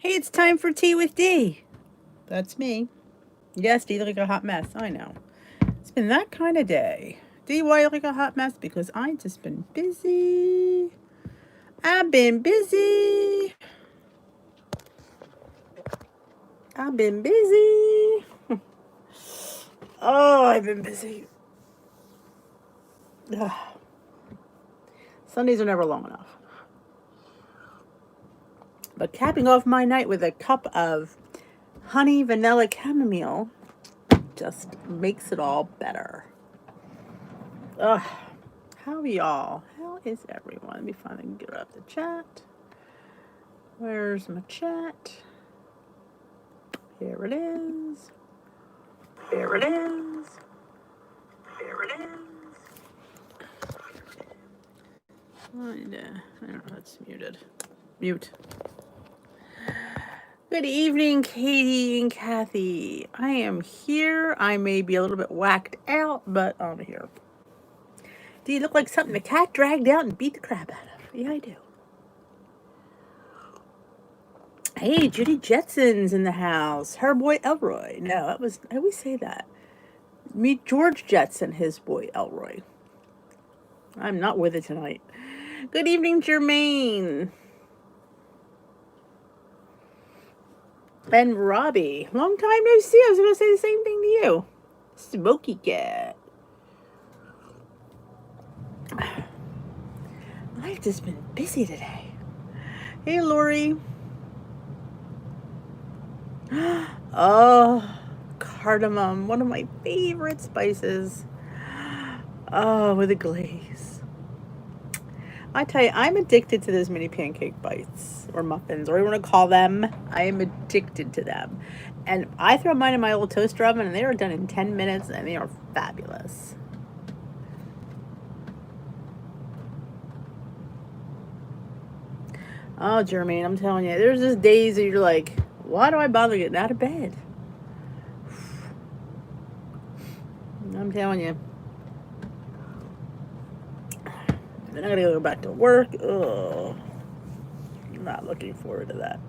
Hey, it's time for tea with D. That's me. Yes, D, you look like a hot mess. I know. It's been that kind of day. D, why you look like a hot mess? Because I just been busy. I've been busy. I've been busy. Oh, I've been busy. Ugh. Sundays are never long enough. But capping off my night with a cup of honey vanilla chamomile just makes it all better. Ugh. How are y'all? How is everyone? Let me finally get up the chat. Where's my chat? Here it is. Here it is. Here it is. I don't know, that's muted. Mute. Good evening, Katie and Kathy. I am here. I may be a little bit whacked out, but I'm here. Do you look like something the cat dragged out and beat the crap out of? Yeah, I do. Hey, Judy Jetson's in the house. Her boy Elroy. No, I always say that. Meet George Jetson, his boy Elroy. I'm not with it tonight. Good evening, Jermaine. And Robbie. Long time no see. I was going to say the same thing to you. Smoky Cat. I've just been busy today. Hey, Lori. Oh, cardamom. One of my favorite spices. Oh, with a glaze. I tell you, I'm addicted to those mini pancake bites or muffins, or you want to call them. I am addicted to them. And I throw mine in my old toaster oven, and they are done in 10 minutes, and they are fabulous. Oh, Jermaine, I'm telling you, there's just days that you're like, why do I bother getting out of bed? I'm telling you. Then I gotta go back to work. Ugh. I'm not looking forward to that.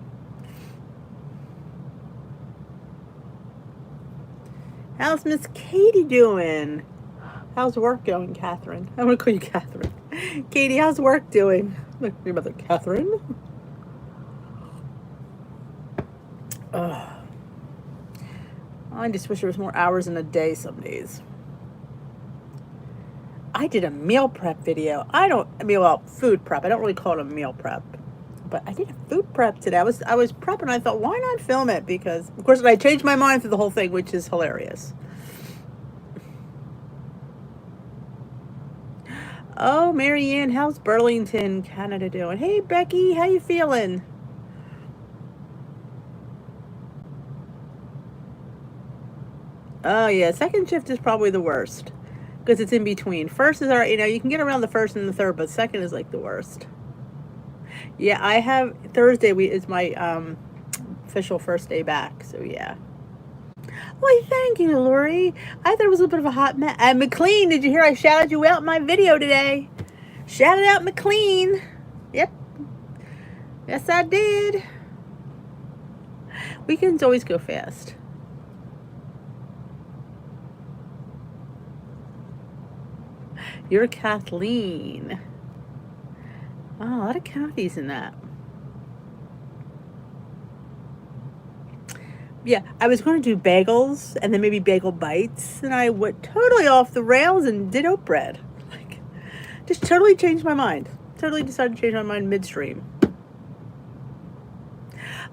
How's Miss Katie doing? How's work going, Catherine? I'm gonna call you Catherine. Katie, how's work doing? Look, your mother, Catherine. Ugh. I just wish there was more hours in a day some days. I did a meal prep video. Food prep. I don't really call it a meal prep. But I did a food prep today. I was prepping. I thought, why not film it? Because, of course, I changed my mind through the whole thing, which is hilarious. Oh, Marianne, how's Burlington, Canada doing? Hey, Becky, how you feeling? Oh, yeah, second shift is probably the worst. Because it's in between. First is alright, you can get around the first and the third, but second is like the worst. Yeah, I have Thursday is my official first day back, so yeah. Why, thank you, Lori. I thought it was a bit of a hot mess. And McLean, did you hear I shouted you out in my video today? Shouted out McLean. Yep. Yes, I did. Weekends always go fast. You're Kathleen. Oh, a lot of Kathys in that. Yeah, I was going to do bagels and then maybe bagel bites, and I went totally off the rails and did oat bread. Like, just totally changed my mind. Totally decided to change my mind midstream.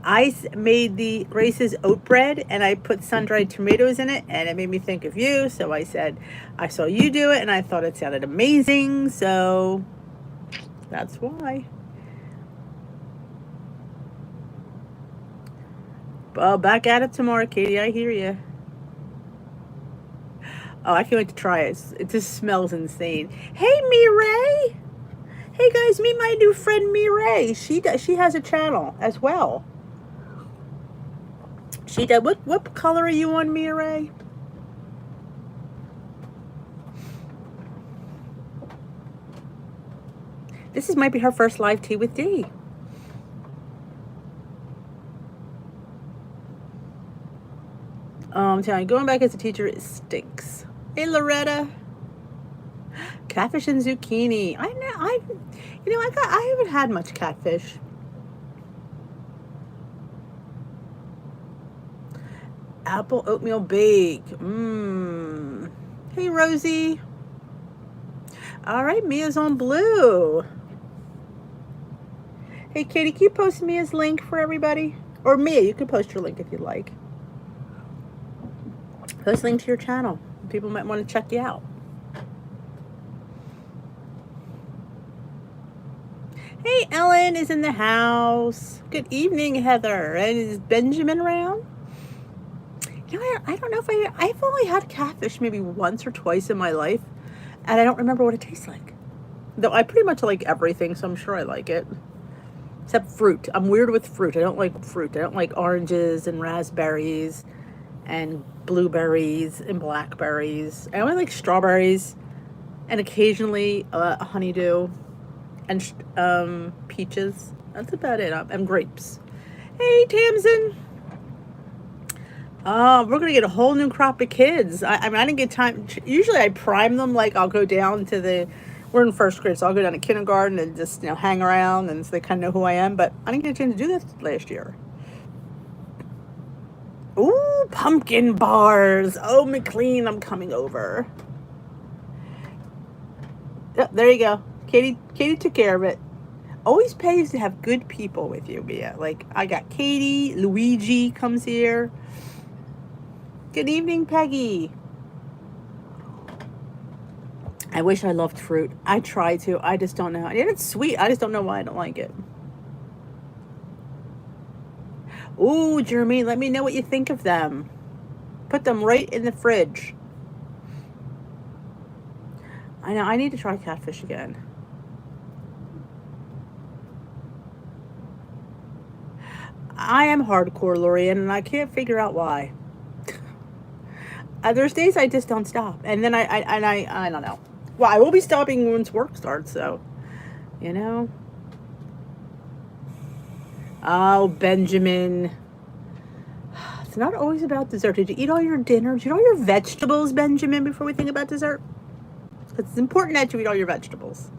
I made the Grace's oat bread, and I put sun-dried tomatoes in it, and it made me think of you, so I said, I saw you do it, and I thought it sounded amazing, so that's why. Well, back at it tomorrow, Katie. I hear you. Oh, I can't wait to try it. It just smells insane. Hey, Mireille. Hey, guys, meet my new friend, Mireille. She has a channel as well. She does. What color are you on, Mireille? This might be her first live tea with D. I'm telling you, going back as a teacher, it stinks. Hey, Loretta. Catfish and zucchini. I haven't had much catfish. Apple oatmeal bake. Mmm. Hey, Rosie. All right, Mia's on blue. Hey, Katie, can you post Mia's link for everybody? Or Mia, you can post your link if you'd like. Post a link to your channel. People might want to check you out. Hey, Ellen is in the house. Good evening, Heather. And is Benjamin around? You know, I don't know if I've only had catfish maybe once or twice in my life, and I don't remember what it tastes like. Though I pretty much like everything, so I'm sure I like it. Except fruit. I'm weird with fruit. I don't like fruit. I don't like oranges and raspberries and blueberries and blackberries. I only like strawberries and occasionally honeydew and peaches. That's about it. And grapes. Hey, Tamsin. Oh, we're going to get a whole new crop of kids. I mean, I didn't get time. Usually I prime them, like I'll go down to we're in first grade, so I'll go down to kindergarten and just, hang around, and so they kind of know who I am. But I didn't get a chance to do this last year. Ooh, pumpkin bars. Oh, McLean, I'm coming over. Yep, there you go. Katie took care of it. Always pays to have good people with you, Mia. Like, I got Katie, Luigi comes here. Good evening, Peggy. I wish I loved fruit. I try to. I just don't know. And it's sweet. I just don't know why I don't like it. Ooh, Jeremy, let me know what you think of them. Put them right in the fridge. I know. I need to try catfish again. I am hardcore, Lorian, and I can't figure out why. There's days I just don't stop, and then I don't know. Well, I will be stopping once work starts, so, Oh, Benjamin. It's not always about dessert. Did you eat all your dinner? Did you eat all your vegetables, Benjamin, before we think about dessert? It's important that you eat all your vegetables.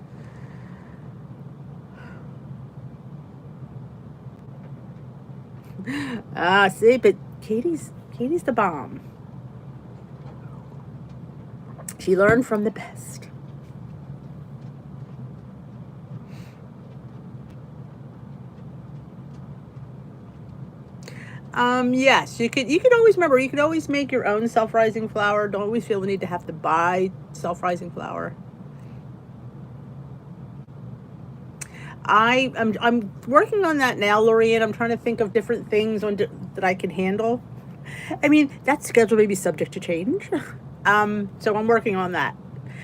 See, but Katie's the bomb. She learned from the best. Yes, you could always remember, you could always make your own self-rising flour. Don't always feel the need to have to buy self-rising flour. I'm working on that now, Lorianne. I'm trying to think of different things that I can handle. I mean, that schedule may be subject to change. So I'm working on that.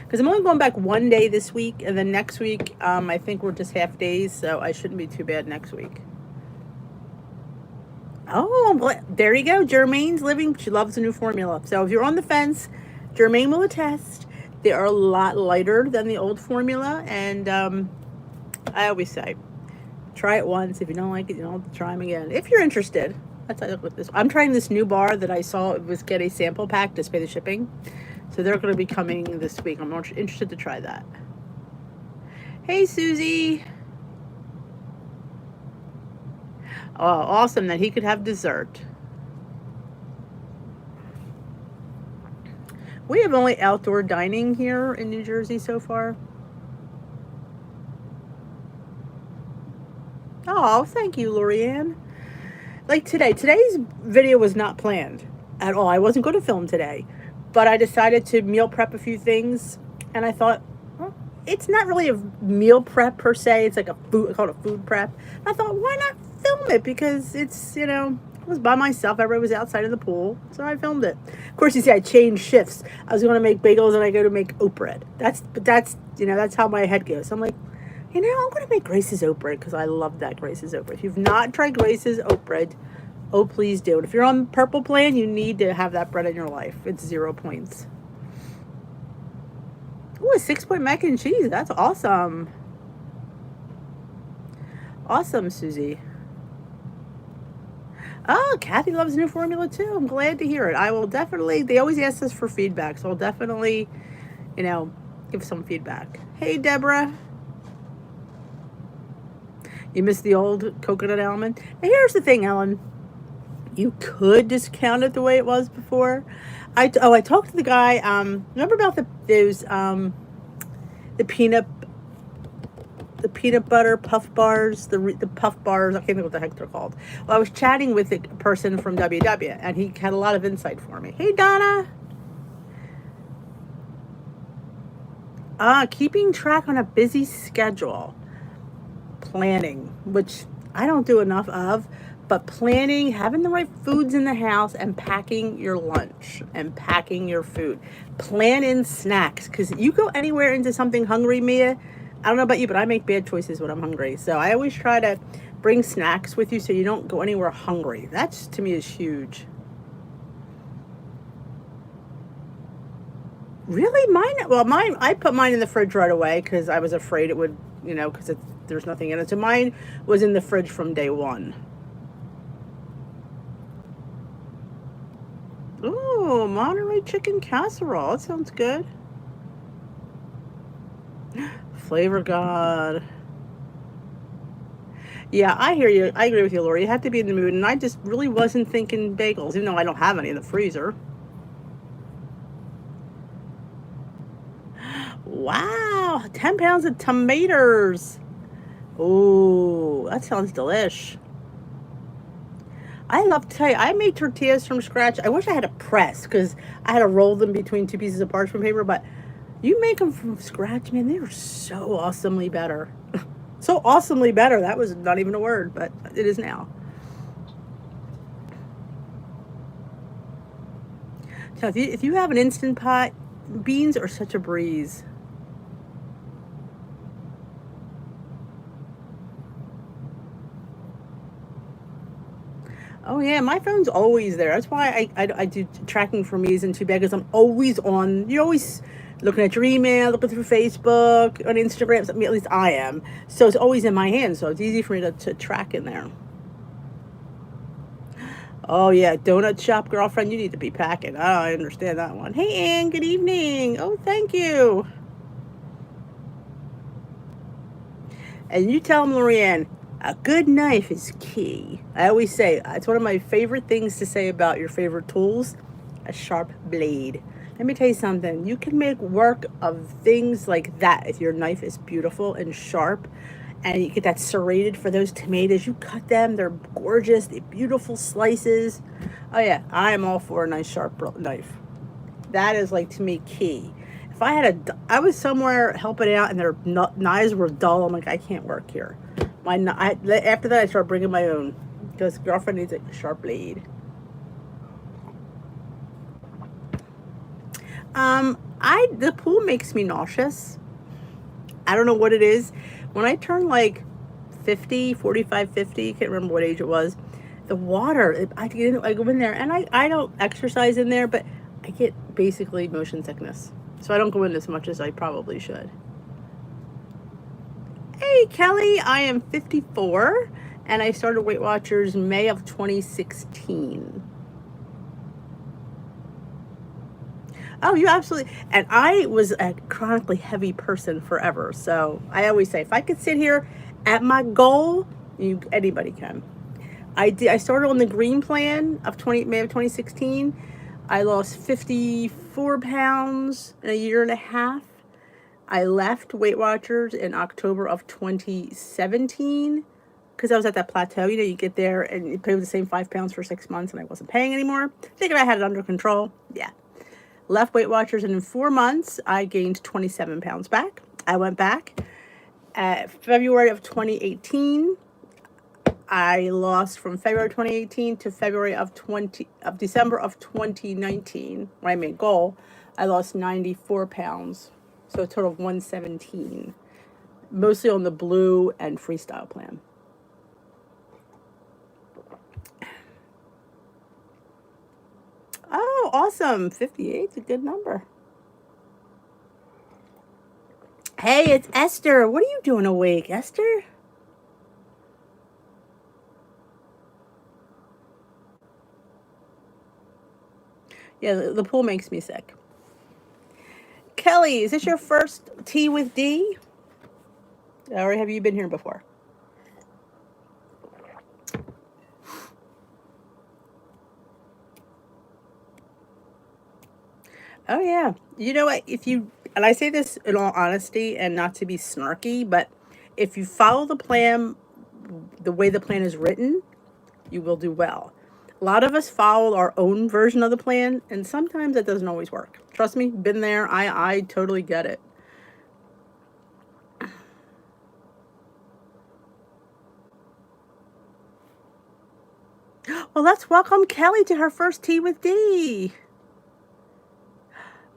Because I'm only going back one day this week, and then next week, I think we're just half days, so I shouldn't be too bad next week. Oh, there you go. Jermaine's living. She loves the new formula. So if you're on the fence, Jermaine will attest. They are a lot lighter than the old formula, and I always say, try it once. If you don't like it, you don't have to try them again. If you're interested, that's how I look with this. I'm trying this new bar that I saw. It was get a sample pack to pay the shipping. So they're going to be coming this week. I'm interested to try that. Hey, Susie. Oh, awesome that he could have dessert. We have only outdoor dining here in New Jersey so far. Oh, thank you, Lorianne. Like today's video was not planned at all. I wasn't going to film today, but I decided to meal prep a few things, and I thought, well, it's not really a meal prep per se. It's like I call it a food prep. And I thought, why not film it? Because it's, I was by myself. Everybody was outside of the pool, so I filmed it. Of course, you see, I changed shifts. I was going to make bagels, and I go to make oat bread. That's how my head goes. So I'm like, I'm going to make Grace's oat bread because I love that Grace's oat bread. If you've not tried Grace's oat bread, oh, please do. And if you're on Purple Plan, you need to have that bread in your life. It's 0 points. Ooh, a 6-point mac and cheese. That's awesome. Awesome, Susie. Oh, Kathy loves new formula too. I'm glad to hear it. I will definitely, they always ask us for feedback, so I'll definitely, you know, give some feedback. Hey, Deborah. You missed the old coconut almond? Now, here's the thing, Ellen. You could discount it the way it was before. I talked to the guy. Remember about the peanut the peanut butter puff bars, the puff bars. I can't think what the heck they're called. Well, I was chatting with a person from WW, and he had a lot of insight for me. Hey, Donna. Keeping track on a busy schedule. Planning, which I don't do enough of, but planning, having the right foods in the house, and packing your lunch and packing your food. Plan in snacks, because you go anywhere into something hungry, Mia. I don't know about you, but I make bad choices when I'm hungry. So I always try to bring snacks with you so you don't go anywhere hungry. That's, to me, is huge. Really? Mine, I put mine in the fridge right away because I was afraid it would, because there's nothing in it. So mine was in the fridge from day one. Ooh, Monterey chicken casserole. That sounds good. Flavor God. Yeah, I hear you. I agree with you, Lori. You have to be in the mood, and I just really wasn't thinking bagels, even though I don't have any in the freezer. Wow, 10 pounds of tomatoes. Ooh, that sounds delish. I love to tell you, I made tortillas from scratch. I wish I had a press because I had to roll them between two pieces of parchment paper, but you make them from scratch, man, they are so awesomely better. So awesomely better. That was not even a word, but it is now. So if you have an Instant Pot, beans are such a breeze. Oh yeah, my phone's always there. That's why I do tracking for me isn't too bad because I'm always on. You're always looking at your email, looking through Facebook, on Instagram. I mean, at least I am. So it's always in my hand. So it's easy for me to track in there. Oh yeah, donut shop girlfriend, you need to be packing. Oh, I understand that one. Hey Ann, good evening. Oh, thank you. And you tell them, Lorianne, a good knife is key. I always say, it's one of my favorite things to say about your favorite tools, a sharp blade. Let me tell you something. You can make work of things like that if your knife is beautiful and sharp and you get that serrated for those tomatoes. You cut them, they're gorgeous, they're beautiful slices. Oh yeah, I am all for a nice sharp knife. That is like to me key. If I was somewhere helping out and their knives were dull, I'm like, I can't work here. After that, I started bringing my own because girlfriend needs a sharp blade. The pool makes me nauseous. I don't know what it is. When I turn like 50, 45, 50, can't remember what age it was, the water, I go in there and I don't exercise in there, but I get basically motion sickness. So I don't go in as much as I probably should. Hey, Kelly, I am 54 and I started Weight Watchers May of 2016. Oh, you absolutely. And I was a chronically heavy person forever. So I always say, if I could sit here at my goal, anybody can. I started on the green plan of May of 2016. I lost 54 pounds in a year and a half. I left Weight Watchers in October of 2017 because I was at that plateau. You get there and you pay with the same 5 pounds for 6 months, and I wasn't paying anymore. Thinking I had it under control. Yeah. Left Weight Watchers, and in 4 months, I gained 27 pounds back. I went back at February of 2018. I lost from February 2018 to December of 2019, when I made goal. I lost 94 pounds, so a total of 117, mostly on the blue and freestyle plan. Oh, awesome. 58 is a good number. Hey, it's Esther. What are you doing awake, Esther? Yeah, the pool makes me sick. Kelly, is this your first tea with D? Or have you been here before? Oh, yeah. You know what? If you, and I say this in all honesty and not to be snarky, but if you follow the plan the way the plan is written, you will do well. A lot of us follow our own version of the plan, and sometimes it doesn't always work. Trust me, been there. I totally get it. Well, let's welcome Kelly to her first tea with D.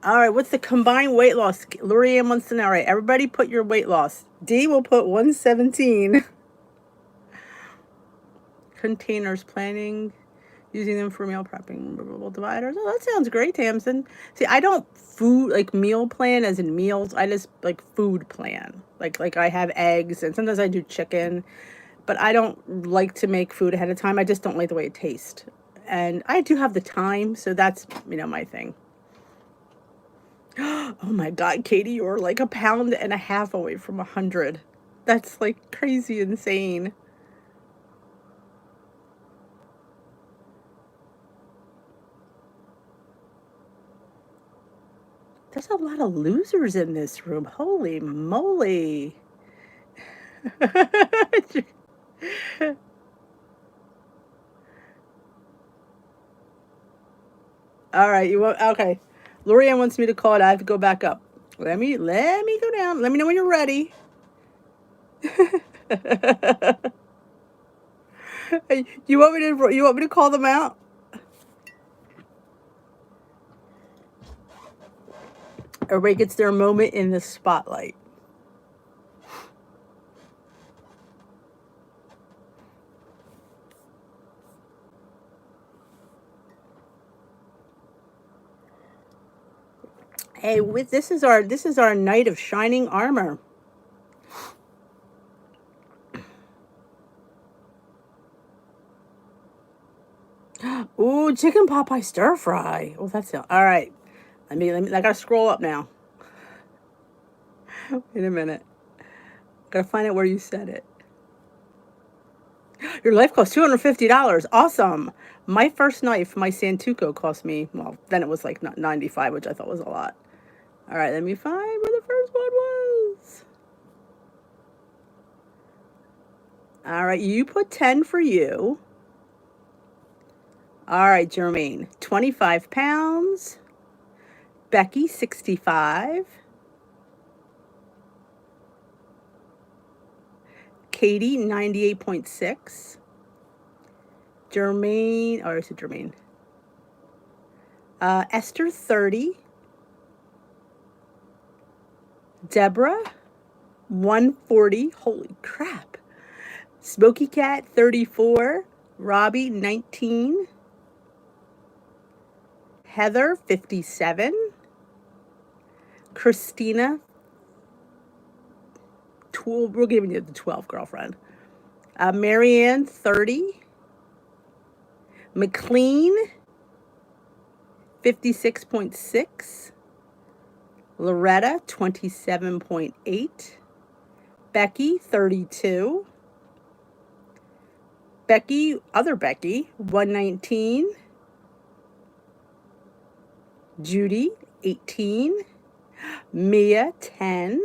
All right, what's the combined weight loss? Lorianne wants to know. All right, everybody put your weight loss. D will put 117. Containers, planning, using them for meal prepping, removable dividers. Oh, that sounds great, Tamsin. See, I don't meal plan as in meals. I just like food plan. Like I have eggs and sometimes I do chicken, but I don't like to make food ahead of time. I just don't like the way it tastes. And I do have the time, so that's, my thing. Oh my God, Katie, you're like 1.5 pounds away from 100. That's like crazy insane. There's a lot of losers in this room. Holy moly. All right, okay. Lorianne wants me to call it. I have to go back up. Let me go down. Let me know when you're ready. You want me to call them out? Everybody gets their moment in the spotlight. Hey, this is our night of shining armor. Ooh, chicken pot pie stir fry. Oh, that's all right. Let me. I gotta scroll up now. Wait a minute. Gotta find out where you said it. Your knife cost $250. Awesome. My first knife, my Santuco, cost me, well, then it was like 95, which I thought was a lot. All right, let me find where the first one was. All right, you put 10 for you. All right, Jermaine, 25 pounds. Becky, 65. Katie, 98.6. Jermaine, or is it Jermaine? Esther, 30. Deborah, 140. Holy crap. Smoky Cat, 34. Robbie, 19. Heather, 57. Christina, we're giving you the 12, girlfriend. Marianne, 30. McLean, 56.6. Loretta, 27.8. Becky, 32. Becky, other Becky, 119. Judy, 18. Mia, 10.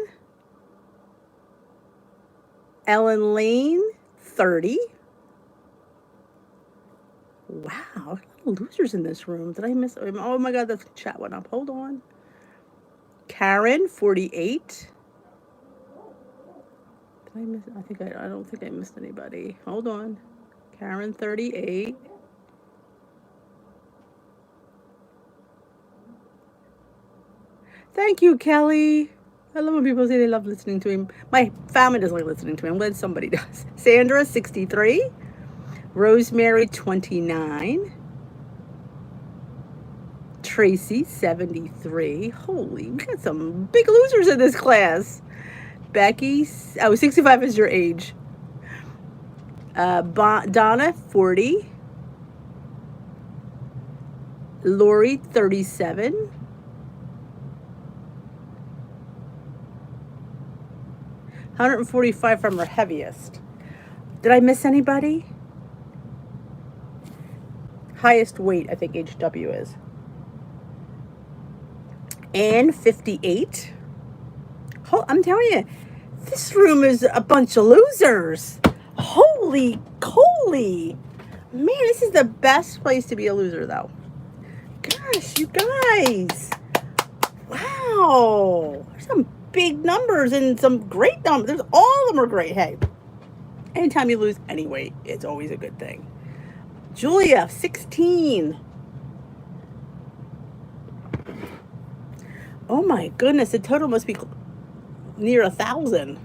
Ellen Lane, 30. Wow, a lot of losers in this room. Did I miss? Oh my God, the chat went up. Hold on. Karen, 48. Did I miss? I don't think I missed anybody. Hold on. Karen, 38. Thank you, Kelly. I love when people say they love listening to him. My family doesn't like listening to him. I'm glad somebody does. Sandra, 63. Rosemary, 29. Tracy, 73. Holy, we got some big losers in this class. Becky, 65 is your age. Donna, 40. Lori, 37. 145 from her heaviest. Did I miss anybody? Highest weight, I think HW is. And 58. Oh, I'm telling you, this room is a bunch of losers. Holy coly. Man, this is the best place to be a loser, though. Gosh, you guys. Wow. There's some big numbers and some great numbers. All of them are great. Hey, anytime you lose any weight, it's always a good thing. Julia, 16. Oh my goodness, the total must be near 1,000.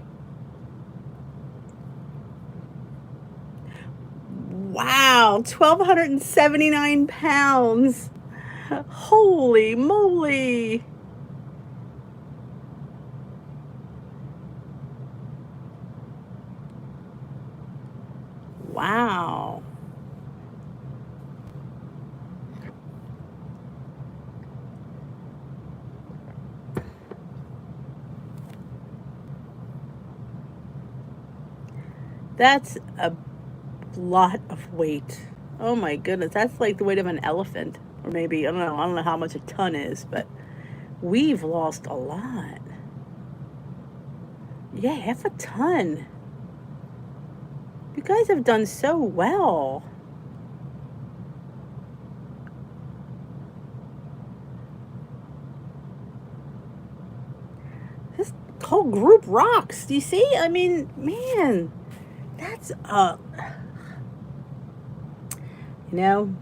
Wow, 1,279 pounds. Holy moly. Wow. That's a lot of weight. Oh my goodness, that's like the weight of an elephant. Or maybe, I don't know how much a ton is, but we've lost a lot. Yeah, half a ton. You guys have done so well. This whole group rocks. Do you see? I mean, man, that's you know,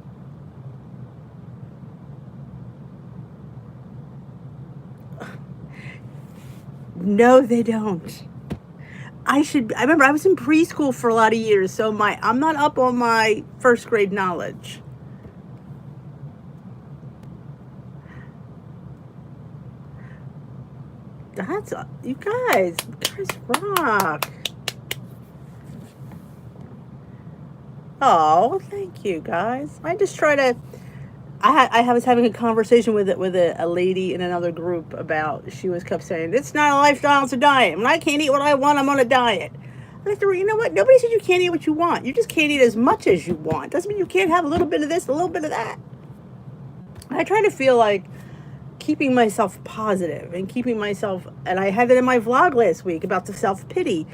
no, they don't. I remember I was in preschool for a lot of years, so I'm not up on my first grade knowledge. You guys rock. Oh, thank you guys. I just try to, I was having a conversation with a lady in another group about, she kept saying, it's not a lifestyle, it's a diet. When I can't eat what I want, I'm on a diet. And I said, well, you know what? Nobody said you can't eat what you want. You just can't eat as much as you want. Doesn't mean you can't have a little bit of this, a little bit of that. I try to feel like keeping myself positive and keeping myself, and I had it in my vlog last week about the self-pity.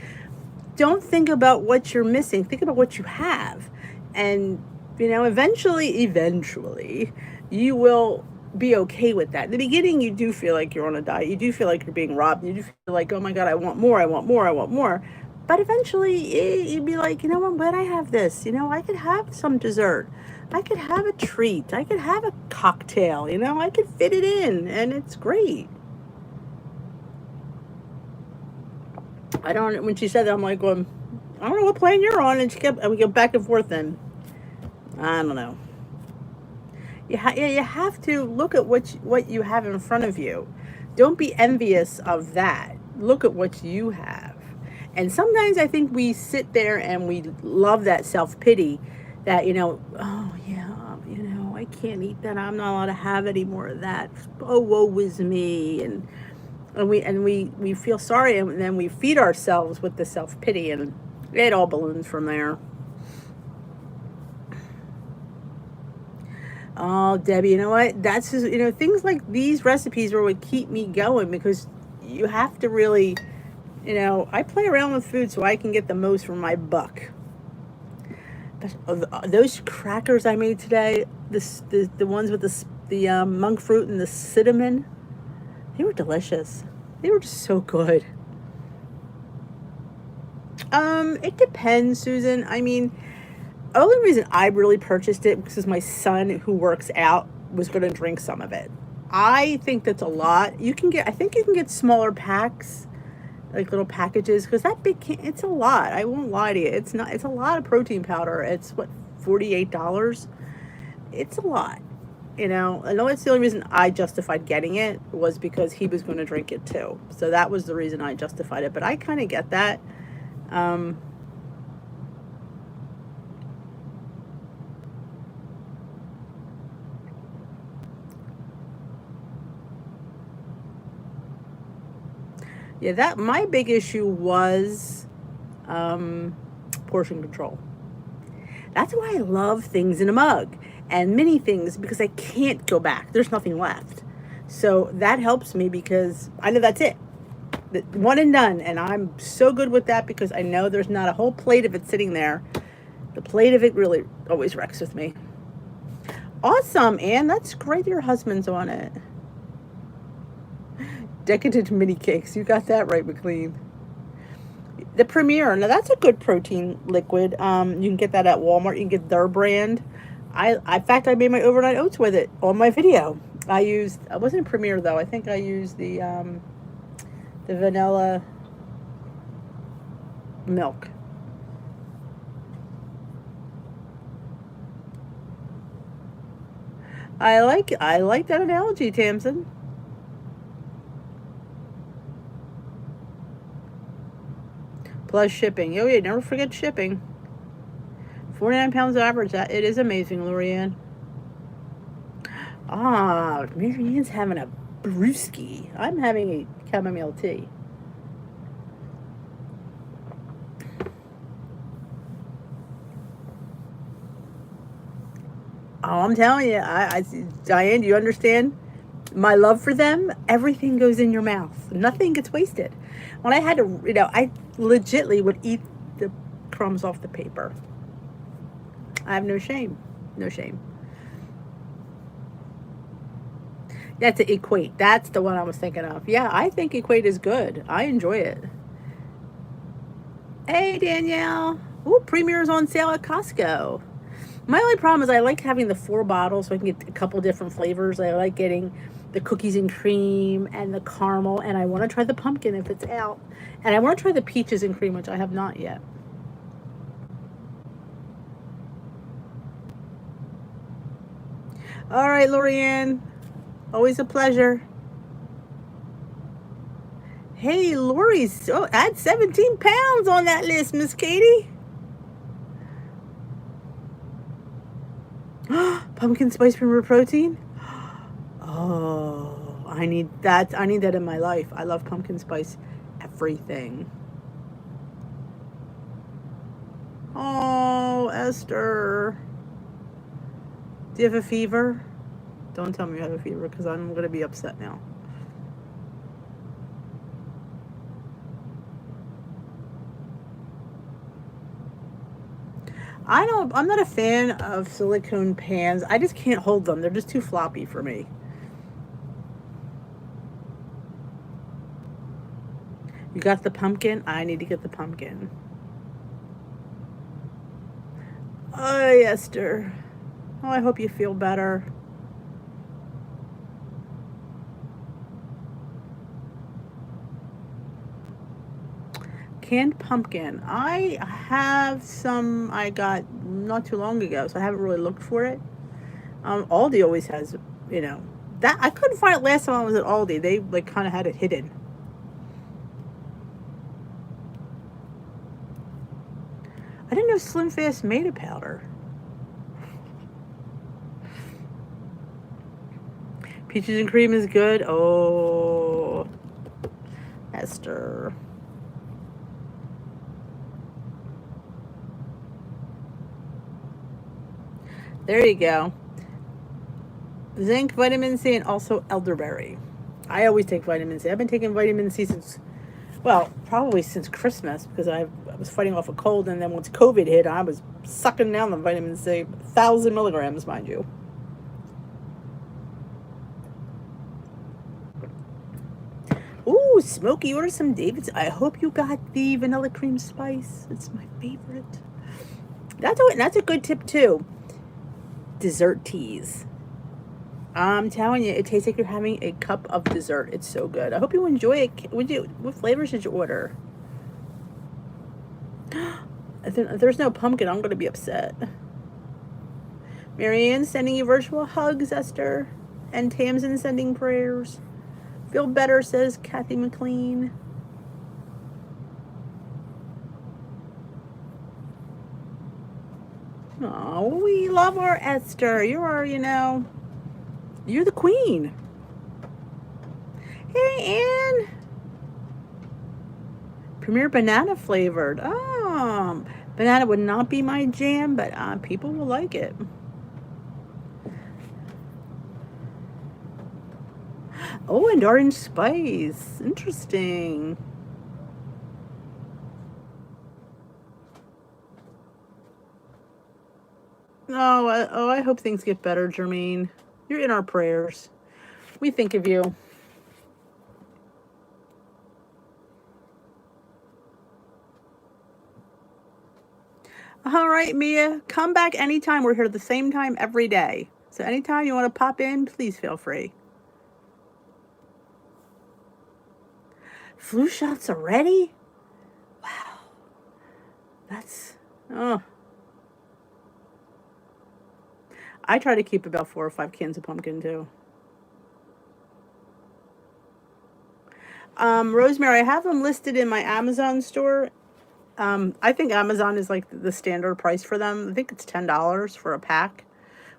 Don't think about what you're missing. Think about what you have. And, eventually, you will be okay with that. In the beginning, you do feel like you're on a diet. You do feel like you're being robbed. You do feel like, oh my God, I want more, I want more, I want more. But eventually, you'd be like, you know what, when I have this, I could have some dessert. I could have a treat. I could have a cocktail, I could fit it in, and it's great. When she said that, I'm like, going, I don't know what plane you're on, and we go back and forth, and I don't know. You have to look at what you have in front of you. Don't be envious of that. Look at what you have. And sometimes I think we sit there and we love that self-pity that, oh yeah, I can't eat that. I'm not allowed to have any more of that. Oh, woe is me. And we feel sorry, and then we feed ourselves with the self-pity, and it all balloons from there. Oh, Debbie, you know what? That's just, things like these recipes are what keep me going, because you have to really, I play around with food so I can get the most from my buck. Those crackers I made today, the ones with the monk fruit and the cinnamon, they were delicious. They were just so good. It depends, Susan. I mean, the only reason I really purchased it because my son, who works out, was going to drink some of it. I think that's a lot. I think you can get smaller packs, like little packages, because that big it's a lot. I won't lie to you. It's a lot of protein powder. It's what, $48? It's a lot. I know it's the only reason I justified getting it was because he was going to drink it too. So that was the reason I justified it. But I kind of get that. Yeah, that my big issue was portion control. That's why I love things in a mug and mini things, because I can't go back. There's nothing left. So that helps me because I know that's it. One and done. And I'm so good with that because I know there's not a whole plate of it sitting there. The plate of it really always wrecks with me. Awesome, Anne. That's great your husband's on it. Decadent mini cakes. You got that right, McLean. The Premier. Now that's a good protein liquid. You can get that at Walmart. You can get their brand. In fact, I made my overnight oats with it on my video. I wasn't Premier though. I think I used the vanilla milk. I like that analogy, Tamsin. Plus shipping. Oh yeah, never forget shipping. 49 pounds average. That it is amazing, Lorianne. Ah, Marianne's having a brewski. I'm having a chamomile tea. Oh, I'm telling you, Diane, do you understand my love for them? Everything goes in your mouth. Nothing gets wasted. When I had to, I legitly would eat the crumbs off the paper. I have no shame. No shame. That's Equate. That's the one I was thinking of. Yeah, I think Equate is good. I enjoy it. Hey, Danielle. Ooh, Premier's on sale at Costco. My only problem is I like having the 4 bottles so I can get a couple different flavors. I like getting the cookies and cream and the caramel, and I want to try the pumpkin if it's out. And I want to try the peaches and cream, which I have not yet. All right, Lorianne. Always a pleasure. Hey, Lori's add 17 pounds on that list, Miss Katie. Pumpkin spice premier protein. Oh, I need that. I need that in my life. I love pumpkin spice everything. Oh, Esther. Do you have a fever? Don't tell me you have a fever because I'm going to be upset now. I'm not a fan of silicone pans. I just can't hold them. They're just too floppy for me. You got the pumpkin? I need to get the pumpkin. Oh, Esther. Oh, I hope you feel better. Canned pumpkin. I have some I got not too long ago, so I haven't really looked for it. Aldi always has, that I couldn't find it last time I was at Aldi. They like kind of had it hidden. I didn't know Slim Fast made a powder. Peaches and cream is good. Oh, Esther. There you go. Zinc, vitamin C, and also elderberry. I always take vitamin C. I've been taking vitamin C probably since Christmas because I was fighting off a cold, and then once COVID hit, I was sucking down the vitamin C, 1,000 milligrams, mind you. Ooh, Smokey, order some David's. I hope you got the vanilla cream spice. It's my favorite. That's a good tip too. Dessert teas. I'm telling you, it tastes like you're having a cup of dessert. It's so good. I hope you enjoy it. What flavors did you order? If there's no pumpkin, I'm going to be upset. Marianne sending you virtual hugs, Esther. And Tamsin sending prayers. Feel better, says Kathy McLean. Oh, we love our Esther. You're the queen. Hey, Anne. Premier banana flavored. Banana would not be my jam, but people will like it. Oh, and orange spice. Interesting. I hope things get better, Jermaine. You're in our prayers. We think of you. All right, Mia. Come back anytime. We're here at the same time every day. So anytime you want to pop in, please feel free. Flu shots already? Wow. That's... Oh. I try to keep about 4 or 5 cans of pumpkin, too. Rosemary, I have them listed in my Amazon store. I think Amazon is like the standard price for them. I think it's $10 for a pack,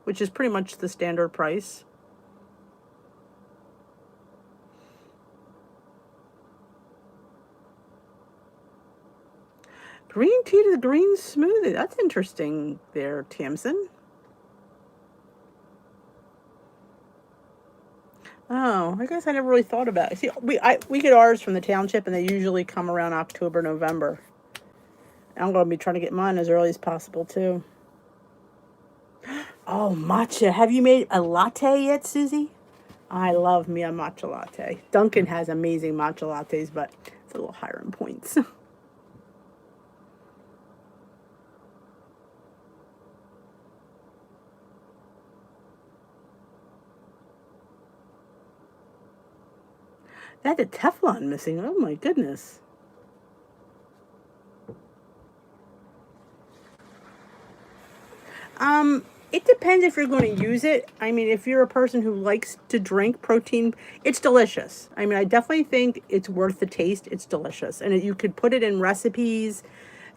which is pretty much the standard price. Green tea to the green smoothie. That's interesting there, Tamsin. Oh, I guess I never really thought about it. See, we get ours from the township, and they usually come around October, November. I'm going to be trying to get mine as early as possible, too. Oh, matcha. Have you made a latte yet, Susie? I love me a matcha latte. Dunkin has amazing matcha lattes, but it's a little higher in points. That had Teflon missing. Oh, my goodness. It depends if you're going to use it. I mean, if you're a person who likes to drink protein, it's delicious. I mean, I definitely think it's worth the taste. It's delicious. And you could put it in recipes.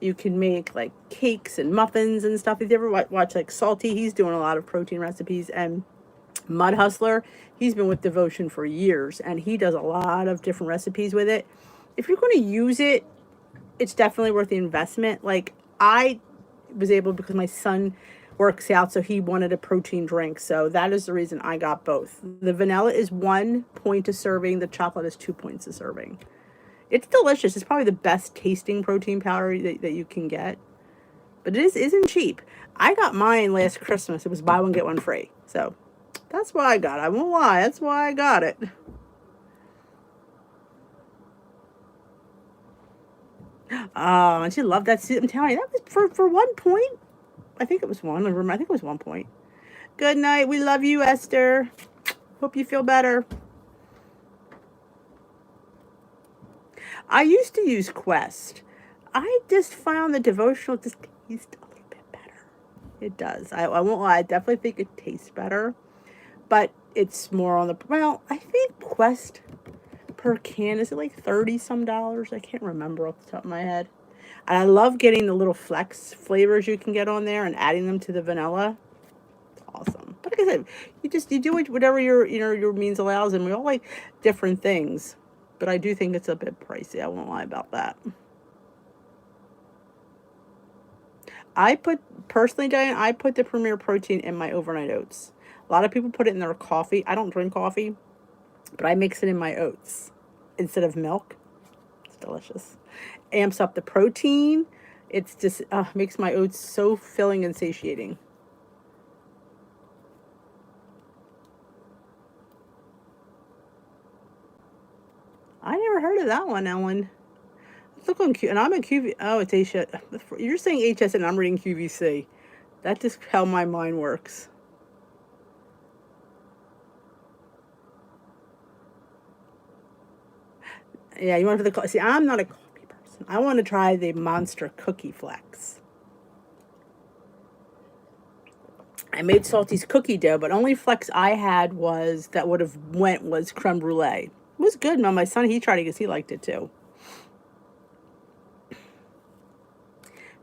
You can make like cakes and muffins and stuff. If you ever watch like Salty, he's doing a lot of protein recipes. And Mud Hustler, he's been with Devotion for years. And he does a lot of different recipes with it. If you're going to use it, it's definitely worth the investment. Like, I was able, because my son works out, so he wanted a protein drink. So that is the reason I got both. The vanilla is 1 point a serving. The chocolate is 2 points a serving. It's delicious. It's probably the best tasting protein powder that you can get. But it isn't cheap. I got mine last Christmas. It was buy one, get one free. So that's why I got it. I won't lie. That's why I got it. Oh, and she loved that. I'm telling you, that was for 1 point. I think it was one. I think it was 1 point. Good night. We love you, Esther. Hope you feel better. I used to use Quest. I just found the devotional just tastes a little bit better. It does. I won't lie. I definitely think it tastes better. But it's more on the... Well, I think Quest per can, is it like 30 some dollars? I can't remember off the top of my head. And I love getting the little flex flavors you can get on there and adding them to the vanilla. It's awesome. But like I said, you do whatever your means allows, and we all like different things. But I do think it's a bit pricey. I won't lie about that. Personally, Diane, I put the Premier Protein in my overnight oats. A lot of people put it in their coffee. I don't drink coffee, but I mix it in my oats instead of milk. It's delicious. Amps up the protein. It's just makes my oats so filling and satiating. I never heard of that one, Ellen. Let's look on Q, and I'm in QV. Oh, it's Asia. You're saying HS, and I'm reading QVC. That's just how my mind works. Yeah, you want for the... See, I'm not a coffee person. I want to try the Monster Cookie Flex. I made Salty's cookie dough, but only flex I had was creme brulee. It was good. No, my son, he tried it because he liked it too.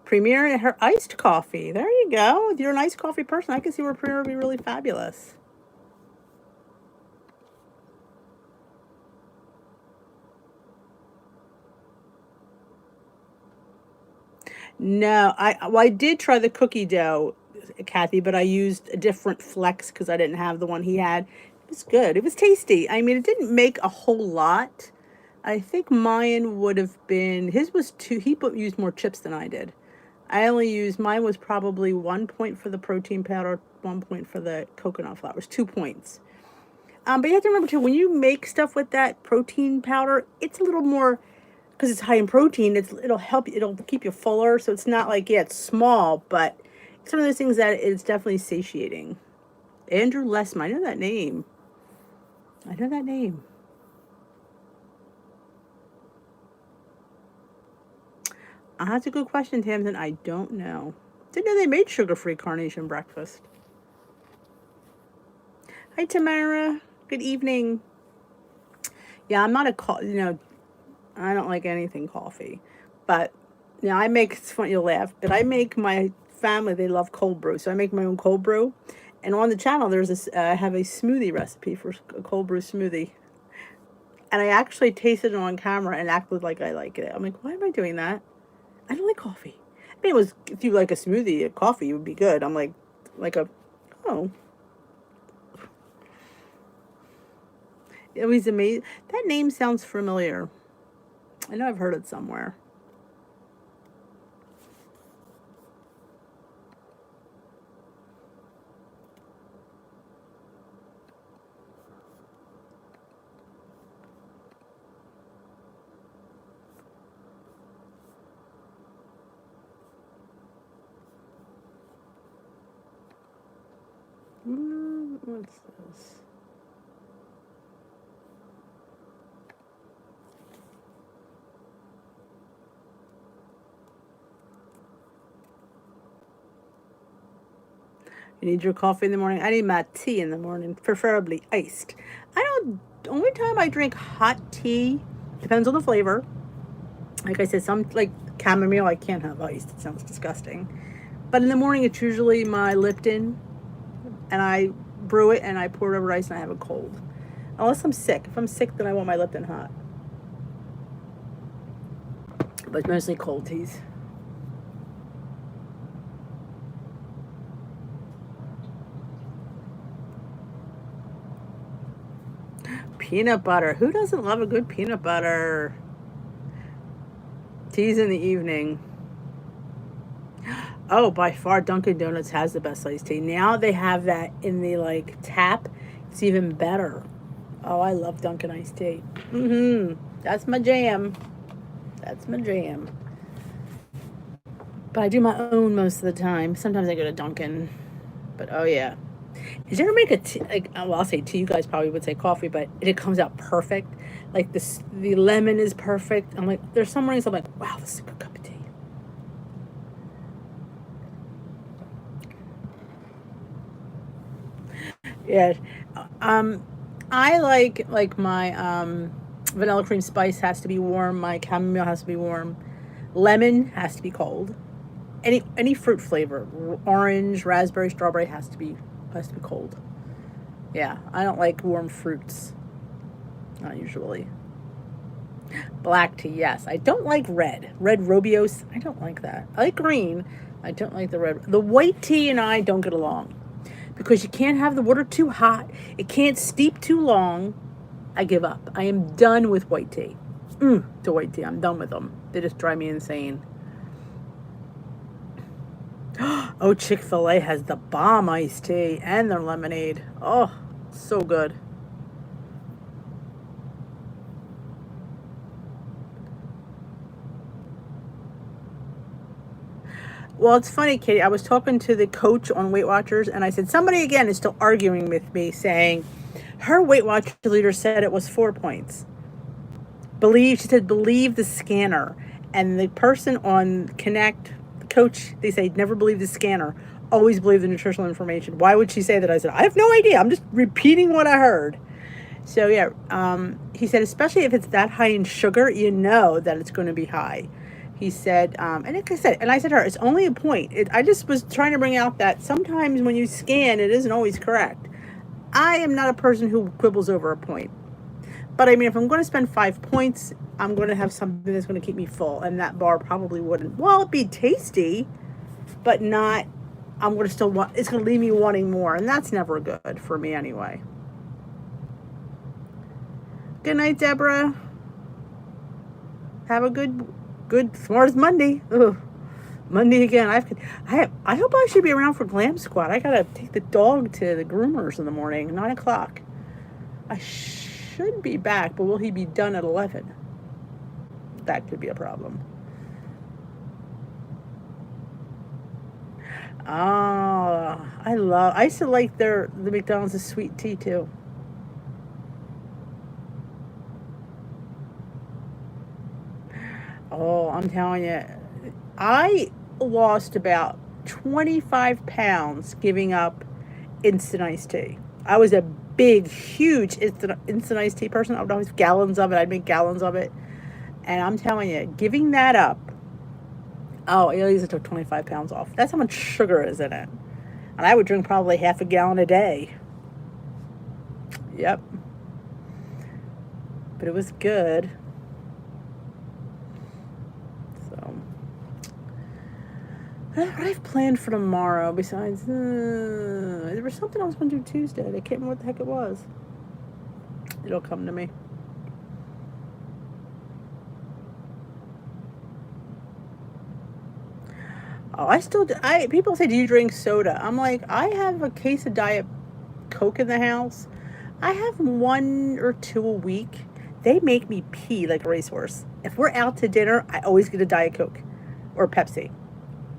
Premier and her iced coffee. There you go. If you're an iced coffee person, I can see where Premier would be really fabulous. No, I did try the cookie dough, Kathy, but I used a different flex because I didn't have the one he had. It was good. It was tasty. I mean, it didn't make a whole lot. I think mine would have been his was two. Used more chips than I did. I only used mine was probably 1 point for the protein powder, 1 point for the coconut flour. It was 2 points. But you have to remember too, when you make stuff with that protein powder, it's a little more because it's high in protein. It'll help you. It'll keep you fuller. So it's not like yeah, it's small, but it's one of those things that it's definitely satiating. Andrew Lessman, I know that name. I know that name. That's a good question, Tamsin. I don't know. Didn't know they made sugar-free carnation breakfast. Hi, Tamara. Good evening. Yeah, I'm not I don't like anything coffee. But, I make, it's funny, you'll laugh, but I make my family, they love cold brew. So I make my own cold brew. And on the channel, I have a smoothie recipe for a cold brew smoothie. And I actually tasted it on camera and acted like I like it. I'm like, why am I doing that? I don't like coffee. I mean, if you like a smoothie, a coffee would be good. I'm oh. It was amazing. That name sounds familiar. I know I've heard it somewhere. What's this? You need your coffee in the morning. I need my tea in the morning, preferably iced. The only time I drink hot tea, depends on the flavor. Like I said, some like chamomile, I can't have iced. It sounds disgusting. But in the morning, it's usually my Lipton, and I brew it and I pour it over ice and I have it cold. Unless I'm sick. If I'm sick, then I want my Lipton hot. But mostly cold teas. Peanut butter. Who doesn't love a good peanut butter? Teas in the evening. Oh, by far, Dunkin' Donuts has the best iced tea. Now they have that in the tap. It's even better. Oh, I love Dunkin' iced tea. That's my jam. That's my jam. But I do my own most of the time. Sometimes I go to Dunkin'. But oh yeah. Did you ever make a tea? I'll say tea. You guys probably would say coffee, but it comes out perfect. Like the lemon is perfect. I'm like, there's some mornings I'm like, wow, this is a good cup of tea. Yeah. I like my vanilla cream spice has to be warm. My chamomile has to be warm. Lemon has to be cold. Any fruit flavor, orange, raspberry, strawberry has to be cold. Yeah, I don't like warm fruits. Not usually. Black tea, yes. I don't like red. Red Robios, I don't like that. I like green. I don't like the red. The white tea and I don't get along because you can't have the water too hot. It can't steep too long. I give up. I am done with white tea. To white tea. I'm done with them. They just drive me insane. Oh, Chick-fil-A has the bomb iced tea and their lemonade. Oh, so good. Well, it's funny, Katie. I was talking to the coach on Weight Watchers, and I said, somebody again is still arguing with me, saying her Weight Watcher leader said it was 4 points. She said, believe the scanner. And the person on Connect, the coach, they say, never believe the scanner. Always believe the nutritional information. Why would she say that? I said, I have no idea. I'm just repeating what I heard. So, yeah, he said, especially if it's that high in sugar, you know that it's going to be high. He said, and like I said, and I said to her, it's only a point. I just was trying to bring out that sometimes when you scan, it isn't always correct. I am not a person who quibbles over a point. But I mean, if I'm going to spend 5 points, I'm going to have something that's going to keep me full, and that bar probably wouldn't. Well, it'd be tasty, but not. I'm going to still want. It's going to leave me wanting more, and that's never good for me anyway. Good night, Deborah. Have a good. Tomorrow's Monday. Ugh. Monday again. I hope I should be around for Glam Squad. I gotta take the dog to the groomers in the morning, 9 o'clock. I should be back, but will he be done at 11? That could be a problem. Oh, I used to like the McDonald's sweet tea too. Oh, I'm telling you, I lost about 25 pounds giving up instant iced tea. I was a big, huge instant iced tea person. I would always gallons of it. I'd make gallons of it. And I'm telling you, giving that up, oh, at least it took 25 pounds off. That's how much sugar is in it. And I would drink probably half a gallon a day. Yep. But it was good. So, what I've planned for tomorrow besides, there was something I was going to do Tuesday. I can't remember what the heck it was. It'll come to me. Oh, people say, do you drink soda? I'm like, I have a case of Diet Coke in the house. I have 1 or 2 a week. They make me pee like a racehorse. If we're out to dinner, I always get a Diet Coke or Pepsi.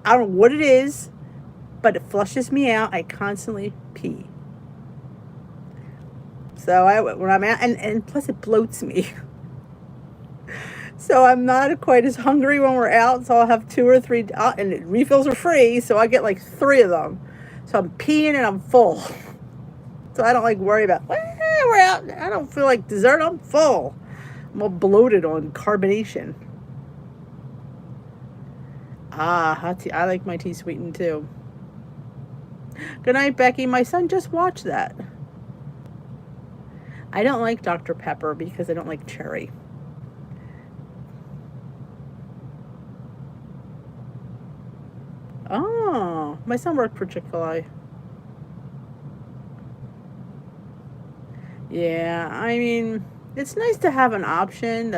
I don't know what it is, but it flushes me out. I constantly pee. So when I'm out, and plus it bloats me. So I'm not quite as hungry when we're out, so I'll have 2 or 3, and refills are free, so I get like 3 of them. So I'm peeing and I'm full. So I don't like worry about, we're out, I don't feel like dessert, I'm full. I'm all bloated on carbonation. Hot tea, I like my tea sweetened too. Good night, Becky. My son just watched that. I don't like Dr. Pepper because I don't like cherry. Oh, my son worked for Chick-fil-A. Yeah, I mean, it's nice to have an option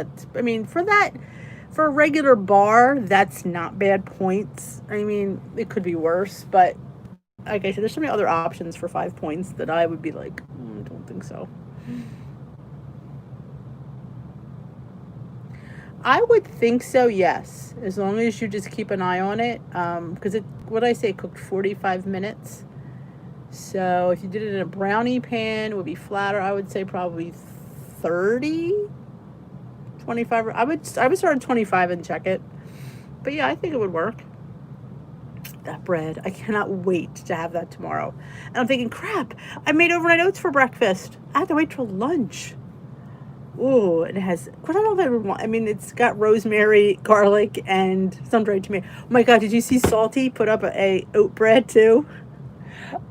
for a regular bar, that's not bad points. I mean, it could be worse, but like I said, there's so many other options for 5 points that I would be like, I don't think so. I would think so, yes. As long as you just keep an eye on it. Because it cooked 45 minutes. So if you did it in a brownie pan, it would be flatter. I would say probably 30, 25. I would start at 25 and check it. But yeah, I think it would work. That bread, I cannot wait to have that tomorrow. And I'm thinking, crap, I made overnight oats for breakfast. I have to wait till lunch. Ooh, it has, I don't know if I would want, I mean, it's got rosemary, garlic, and sun-dried tomato. Oh my God, did you see Salty put up a oat bread too?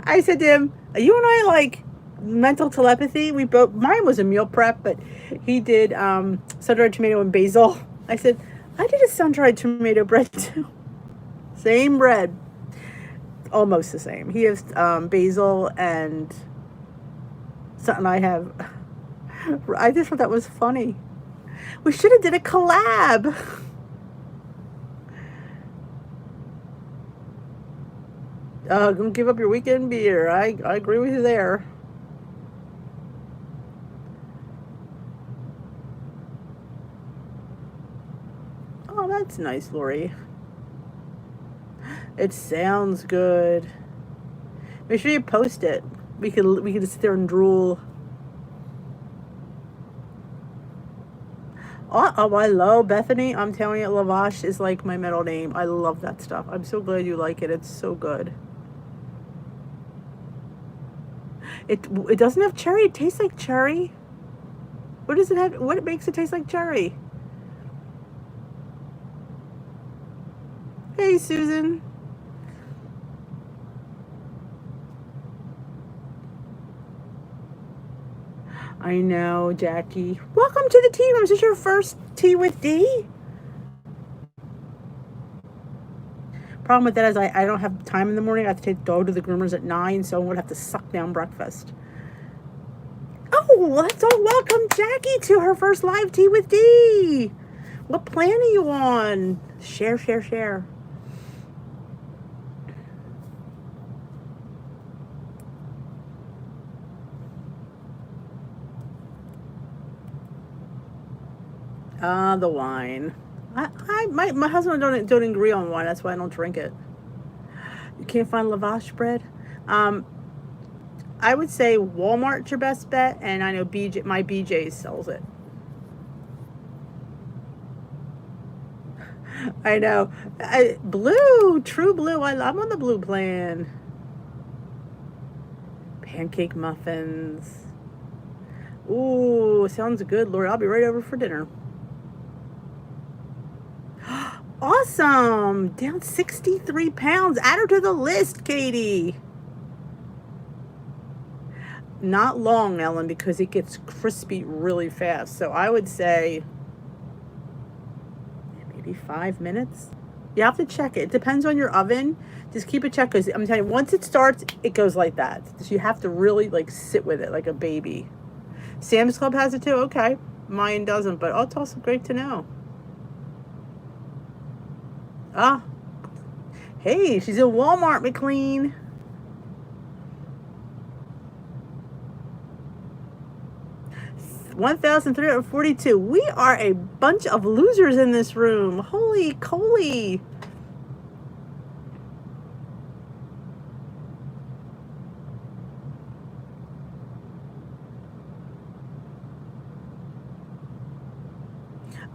I said to him, you and I like mental telepathy? Mine was a meal prep, but he did sun-dried tomato and basil. I said, I did a sun-dried tomato bread too. Same bread. Almost the same. He has basil and something I have. I just thought that was funny. We should have did a collab. Don't give up your weekend beer. I agree with you there. Oh, that's nice, Lori. It sounds good. Make sure you post it. We could sit there and drool. Oh, I love Bethany. I'm telling you, Lavash is like my middle name. I love that stuff. I'm so glad you like it. It's so good. It doesn't have cherry. It tastes like cherry. What does it have? What makes it taste like cherry? Hey, Susan. I know, Jackie. Welcome to the tea room. Is this your first tea with D? Problem with that is I don't have time in the morning. I have to take the dog to the groomers at 9, so I'm going to have to suck down breakfast. Oh, let's all welcome Jackie to her first live tea with D. What plan are you on? Share, share, share. The wine. My husband don't agree on wine. That's why I don't drink it. You can't find lavash bread. I would say Walmart's your best bet, and I know my BJ's sells it. I know. Blue, true blue. I'm on the blue plan. Pancake muffins. Ooh, sounds good, Lori. I'll be right over for dinner. Awesome. Down 63 pounds. Add her to the list, Katie. Not long, Ellen, because it gets crispy really fast. So I would say maybe 5 minutes. You have to check it. It depends on your oven. Just keep it checked, because I'm telling you, once it starts, it goes like that. So you have to really like sit with it like a baby. Sam's Club has it too. Okay. Mine doesn't, but it's also great to know. Ah. Hey, she's in Walmart, McLean. $1,342. We are a bunch of losers in this room. Holy coly.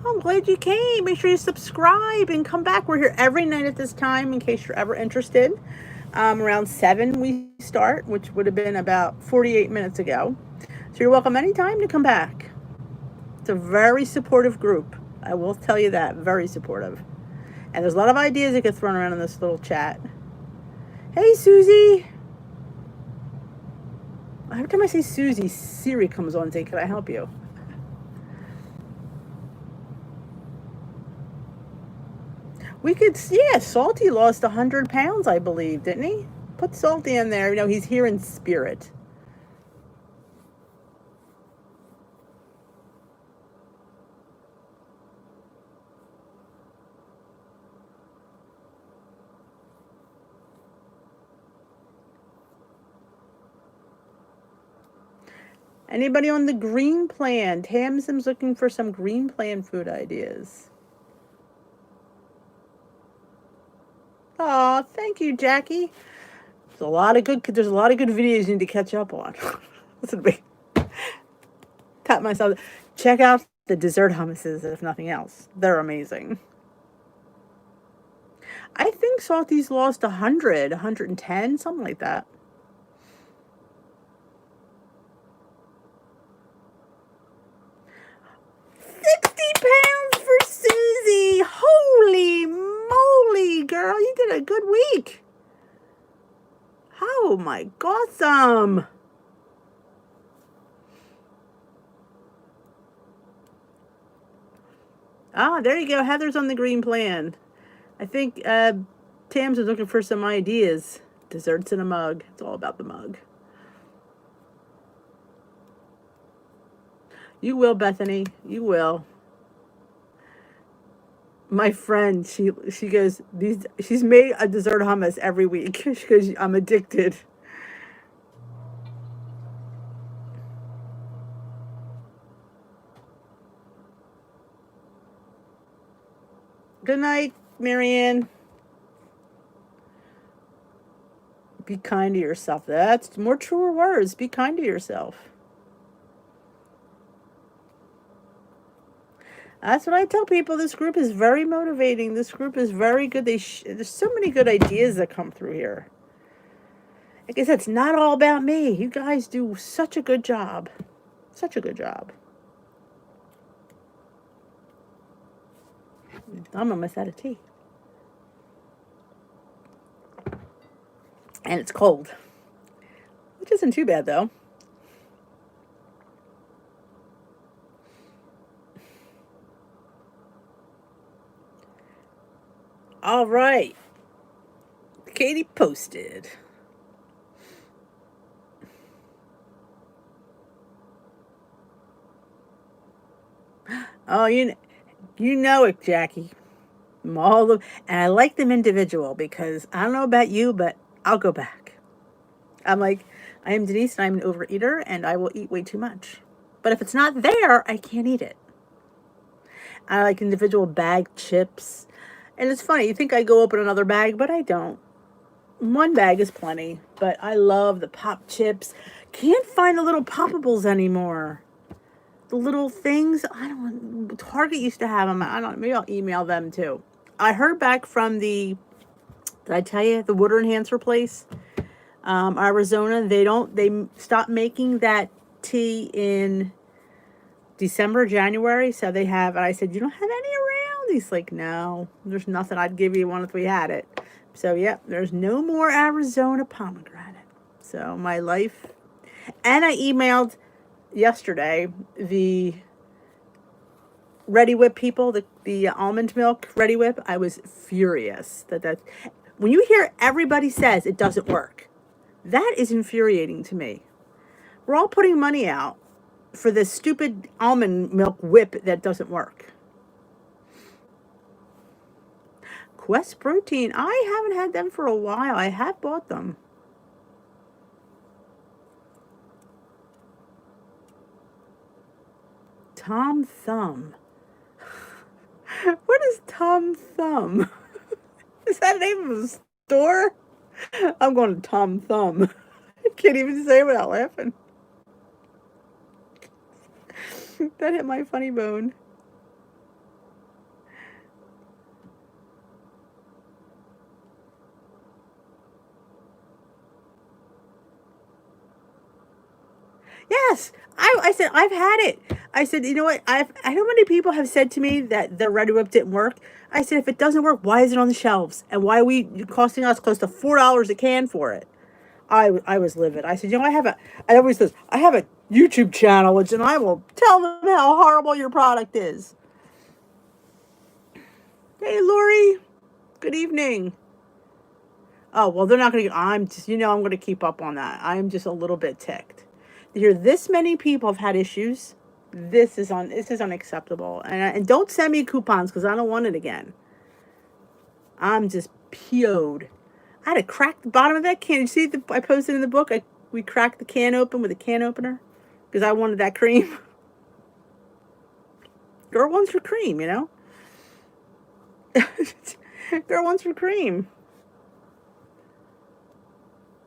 I'm glad you came. Make sure you subscribe and come back. We're here every night at this time in case you're ever interested. Around 7 we start, which would have been about 48 minutes ago. So you're welcome anytime to come back. It's a very supportive group. I will tell you that. Very supportive. And there's a lot of ideas that get thrown around in this little chat. Hey, Susie. Every time I say Susie, Siri comes on and says, can I help you? We could, yeah, Salty lost 100 pounds, I believe, didn't he? Put Salty in there. You know, he's here in spirit. Anybody on the green plan? Tamsim's looking for some green plan food ideas. Oh, thank you, Jackie. There's a lot of good videos you need to catch up on. Listen to me. Tap myself. Check out the dessert hummuses, if nothing else. They're amazing. I think Salty's lost 100, 110, something like that. £60 for Susie. Holy moly, girl. You did a good week. Oh my godsome. Ah, there you go. Heather's on the green plan. I think Tams is looking for some ideas. Desserts in a mug. It's all about the mug. You will, Bethany. You will. My friend, she goes, she's made a dessert hummus every week. She goes, I'm addicted. Good night, Marianne. Be kind to yourself. That's more truer words. Be kind to yourself. That's what I tell people. This group is very motivating. This group is very good. There's so many good ideas that come through here. Like I said, it's not all about me. You guys do such a good job. Such a good job. I'm almost out of tea. And it's cold. Which isn't too bad, though. All right. Katie posted. Oh, you know it, Jackie. And I like them individual because I don't know about you, but I'll go back. I'm like, I am Denise and I'm an overeater and I will eat way too much. But if it's not there, I can't eat it. I like individual bag chips. And it's funny, you think I go open another bag, but I don't. One bag is plenty, but I love the pop chips. Can't find the little poppables anymore. The little things, I don't know, Target used to have them. I don't, maybe I'll email them too. I heard back from did I tell you, the water enhancer place, Arizona, they stopped making that tea in December, January. So they have, and I said, you don't have any around? He's like, no, there's nothing. I'd give you one if we had it. So, yeah, there's no more Arizona pomegranate. So, my life. And I emailed yesterday the Ready Whip people, the almond milk Ready Whip. I was furious that when you hear everybody says it doesn't work, that is infuriating to me. We're all putting money out for this stupid almond milk whip that doesn't work. Quest Protein, I haven't had them for a while. I have bought them. Tom Thumb. What is Tom Thumb? Is that the name of a store? I'm going to Tom Thumb. I can't even say it without laughing. That hit my funny bone. Yes, I said I've had it. I said, you know what? I know many people have said to me that the Ready Whip didn't work. I said, if it doesn't work, why is it on the shelves? And why are we costing us close to $4 a can for it? I was livid. I said, you know, I always says, I have a YouTube channel, and I will tell them how horrible your product is. Hey, Lori. Good evening. Oh, well, they're not going to, I'm going to keep up on that. I am just a little bit ticked. To hear this many people have had issues, this is unacceptable. And don't send me coupons because I don't want it again. I'm just PO'd. I had to crack the bottom of that can. You see, I posted in the book, we cracked the can open with a can opener because I wanted that cream. Girl wants her cream, you know? Girl wants her cream.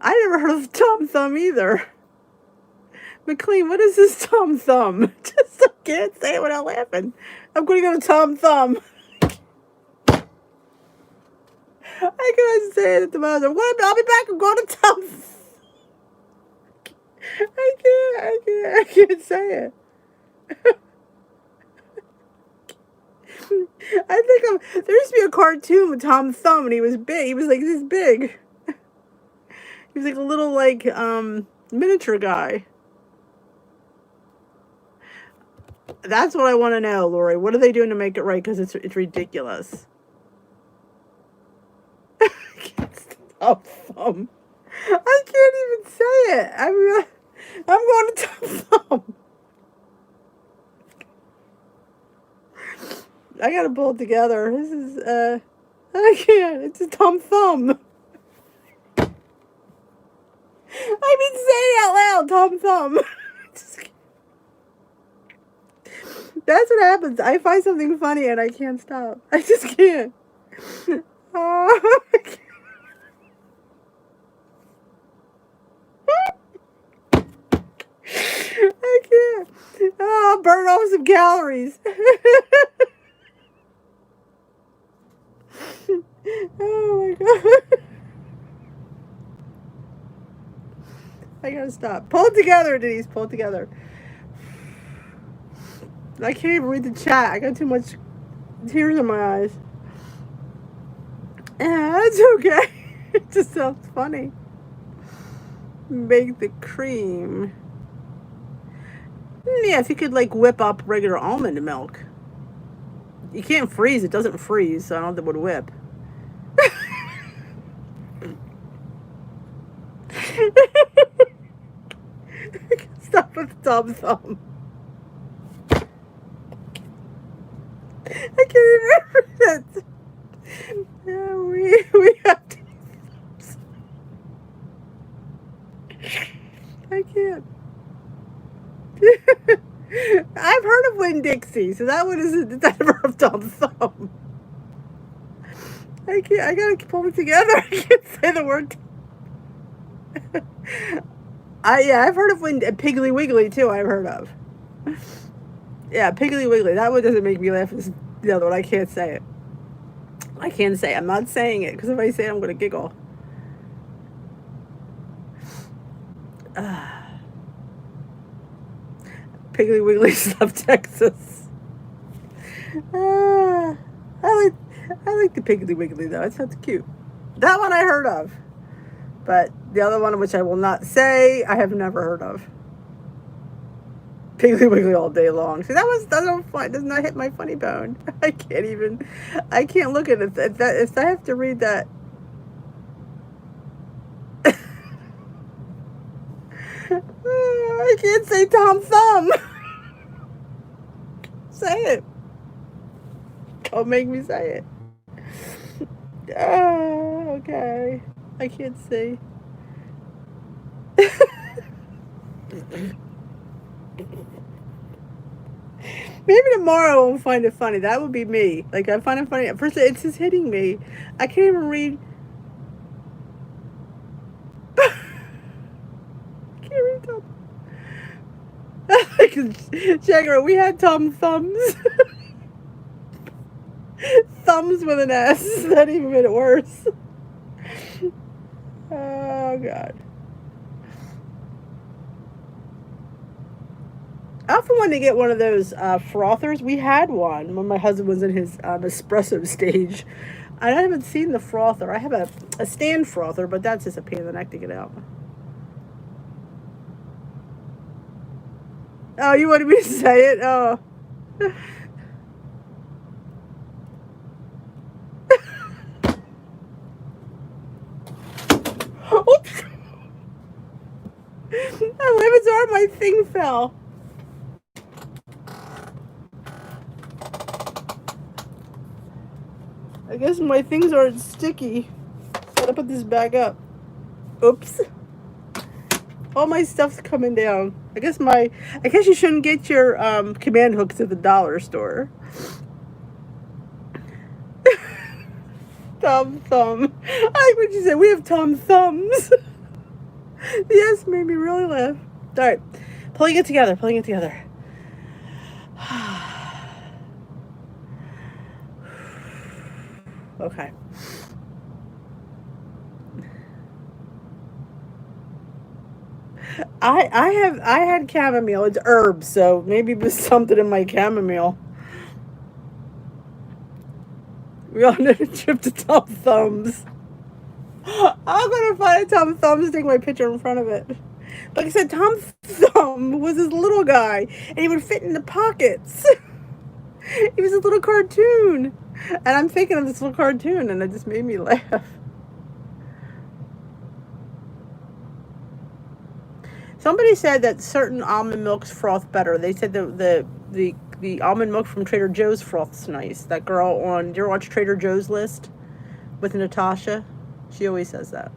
I never heard of Tom Thumb either. McLean, what is this Tom Thumb? Just I can't say it without laughing. I'm going to go to Tom Thumb. I couldn't say it at the moment. I'll be back. I'm going to Tom. I can't say it. I think there used to be a cartoon with Tom Thumb, and he was big. He was like this big. He was like a little miniature guy. That's what I want to know, Lori. What are they doing to make it right? Because it's ridiculous. Tom Thumb. I can't even say it. I'm going to Tom Thumb. I gotta pull it together. This is I can't. It's a Tom Thumb. I've been saying it out loud, Tom Thumb. That's what happens. I find something funny and I can't stop. I just can't. Oh, I can't. Oh, I'll burn off some calories. Oh my god. I gotta stop. Pull it together, Denise. Pull it together. I can't even read the chat. I got too much tears in my eyes. Yeah, that's okay. It just sounds funny. Make the cream. Yeah, if you could whip up regular almond milk. You can't freeze. It doesn't freeze, so I don't think it would whip. with Tom Thumb. I can't even remember that. Yeah, we have to. I can't. I've heard of Winn-Dixie, so that one isn't that ever of Tom Thumb. I can't. I gotta pull it together. I can't say the word. I've heard of Piggly Wiggly too. I've heard of. Yeah, Piggly Wiggly. That one doesn't make me laugh. It's the other one. I can't say it. I can't say it. I'm not saying it because if I say it, I'm gonna giggle. Piggly Wiggly Stuff Texas. I like the Piggly Wiggly though. It sounds cute. That one I heard of, but the other one, which I will not say, I have never heard of. Piggly Wiggly all day long. See, does not hit my funny bone. I can't look at it. If I have to read that. I can't say Tom Thumb. Say it. Don't make me say it. Oh, okay. I can't see. Maybe tomorrow I won't find it funny. That would be me. Like, I find it funny. At first, it's just hitting me. I can't even read. I can't read Tom. Checker, we had Tom Thumbs. Thumbs with an S. That even made it worse. Oh, God. I often wanted to get one of those frothers. We had one when my husband was in his espresso stage. I haven't seen the frother. I have a stand frother, but that's just a pain in the neck to get out. Oh, you wanted me to say it? Oh. Oops. I live it's where my thing fell. I guess my things aren't sticky. Gotta put this back up. Oops. All my stuff's coming down. I guess you shouldn't get your command hooks at the dollar store. Tom Thumb. I like what you said. We have Tom Thumbs. Yes, made me really laugh. All right. Pulling it together. Okay. I had chamomile. It's herbs, so maybe it was something in my chamomile. We all need a trip to Tom Thumbs. I'm gonna find a Tom Thumbs and take my picture in front of it. Like I said, Tom Thumb was this little guy, and he would fit in the pockets. He was a little cartoon, and I'm thinking of this little cartoon, and it just made me laugh. Somebody said that certain almond milks froth better. They said the almond milk from Trader Joe's froth's nice. That girl on, do you ever watch Trader Joe's List with Natasha? She always says that.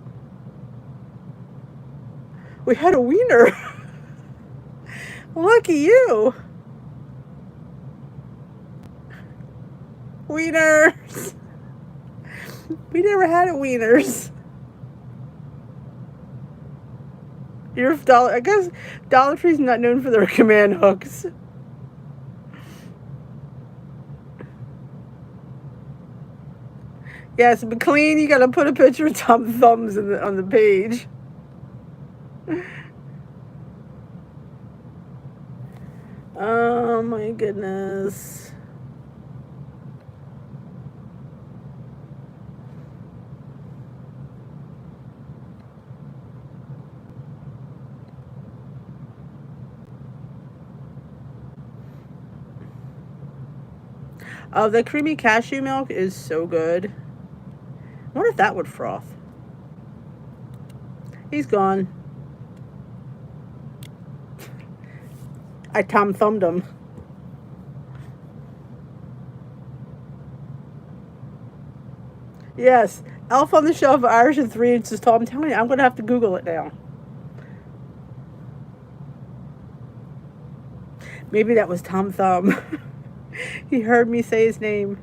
We had a wiener. Lucky you. Wieners. We never had a wieners. I guess Dollar Tree's not known for their command hooks. Yes, but clean, you gotta put a picture of Tom Thumbs on the page. Oh my goodness. Oh, the creamy cashew milk is so good. I wonder if that would froth. He's gone. I Tom thumbed them. Yes, Elf on the Shelf, Irish and 3 inches tall. I'm telling you, I'm gonna have to Google it now. Maybe that was Tom Thumb. He heard me say his name.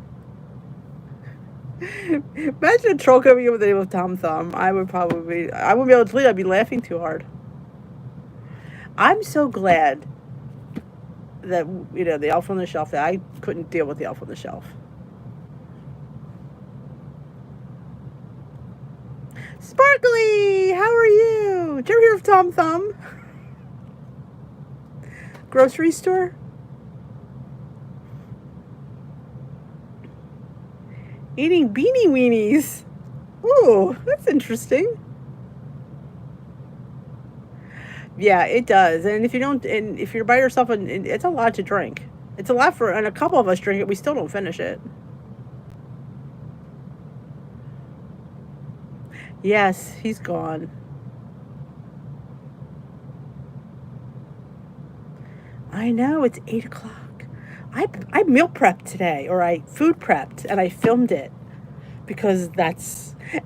Imagine a troll coming in with the name of Tom Thumb. I wouldn't be able to sleep. I'd be laughing too hard. I'm so glad that, the Elf on the Shelf, that I couldn't deal with the Elf on the Shelf. Sparkly, how are you? Did you ever hear of Tom Thumb? Grocery store? Eating beanie weenies. Ooh, that's interesting. Yeah, it does. And if you're by yourself, and it's a lot to drink. It's a lot and a couple of us drink it, we still don't finish it. Yes, he's gone. I know, it's 8 o'clock. I meal prepped today, or I food prepped, and I filmed it because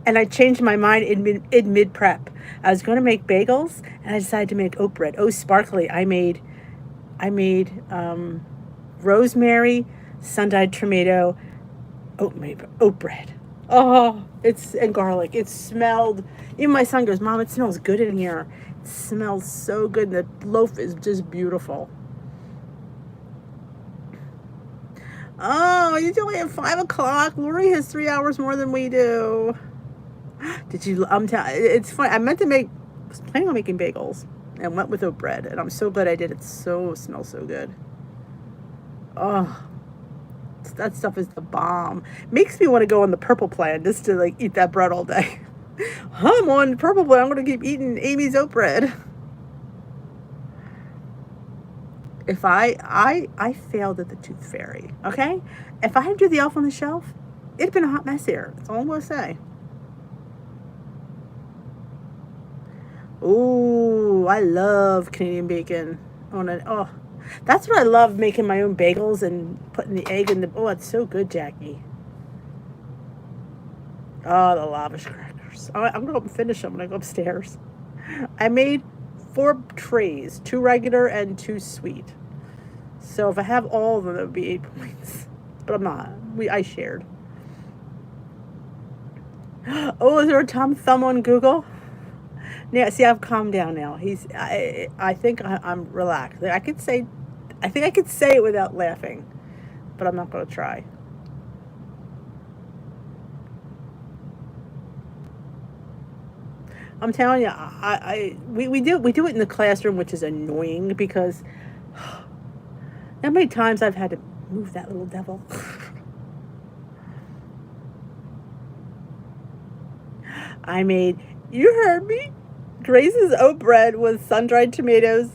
and I changed my mind in mid prep. I was going to make bagels, and I decided to make oat bread. Oh, sparkly! I made rosemary, sun-dyed tomato, oat bread. Oh, and garlic. It smelled. Even my son goes, "Mom, it smells good in here. It smells so good. The loaf is just beautiful." Oh, it's only at 5 o'clock. Lori has 3 hours more than we do. Did you? It's funny. Was planning on making bagels and went with oat bread, and I'm so glad I did. It smells so good. Oh, that stuff is the bomb. Makes me want to go on the purple plan just to eat that bread all day. I'm on the purple plan. I'm going to keep eating Amy's oat bread. If I failed at the Tooth Fairy, okay? If I had to do the Elf on the Shelf, it'd been a hot mess here. That's all I'm going to say. Ooh, I love Canadian bacon. That's what I love, making my own bagels and putting the egg in the... Oh, it's so good, Jackie. Oh, the lavish crackers. I'm going to go up and finish them when I go upstairs. I made 4 trays, 2 regular and 2 sweet. So if I have all of them, that would be 8 points. But I'm not. I shared. Oh, is there a Tom Thumb on Google? Yeah, see, I've calmed down now. I think I'm relaxed. I think I could say it without laughing, but I'm not going to try. I'm telling you, we do it in the classroom, which is annoying because how many times I've had to move that little devil. You heard me, Grace's oat bread with sun-dried tomatoes,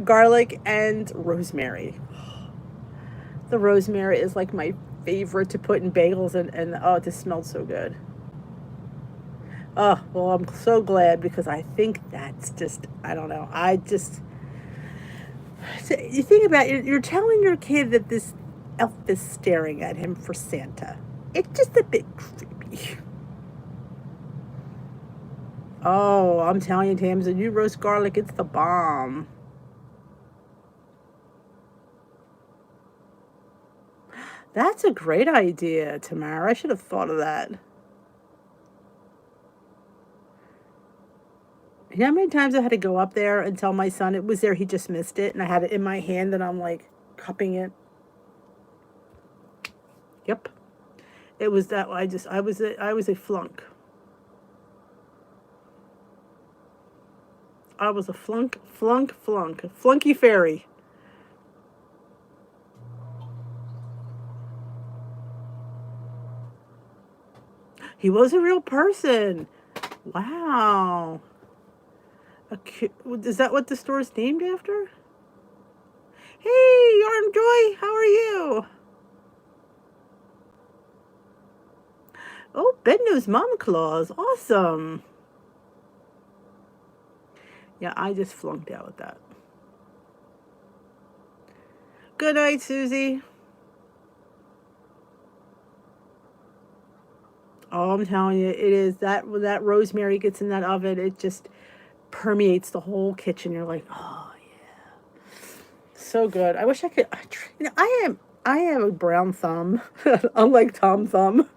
garlic, and rosemary. The rosemary is like my favorite to put in bagels, and oh, it just smells so good. Oh, well, I'm so glad because I think that's just, I don't know. So you think about it, you're telling your kid that this elf is staring at him for Santa. It's just a bit creepy. Oh, I'm telling you, Tamsin, you roast garlic, it's the bomb. That's a great idea, Tamara. I should have thought of that. You know how many times I had to go up there and tell my son it was there, he just missed it, and I had it in my hand, and I'm like cupping it. Yep. It was that I was a flunk. I was a flunky fairy. He was a real person. Wow. Is that what the store is named after? Hey, Yarn Joy, how are you? Oh, Bedno's Mom Claus. Awesome. Yeah, I just flunked out with that. Good night, Susie. Oh, I'm telling you, it is that when that rosemary gets in that oven, it just permeates the whole kitchen. You're like, oh yeah, so good. I wish I could. I am a brown thumb, unlike Tom Thumb.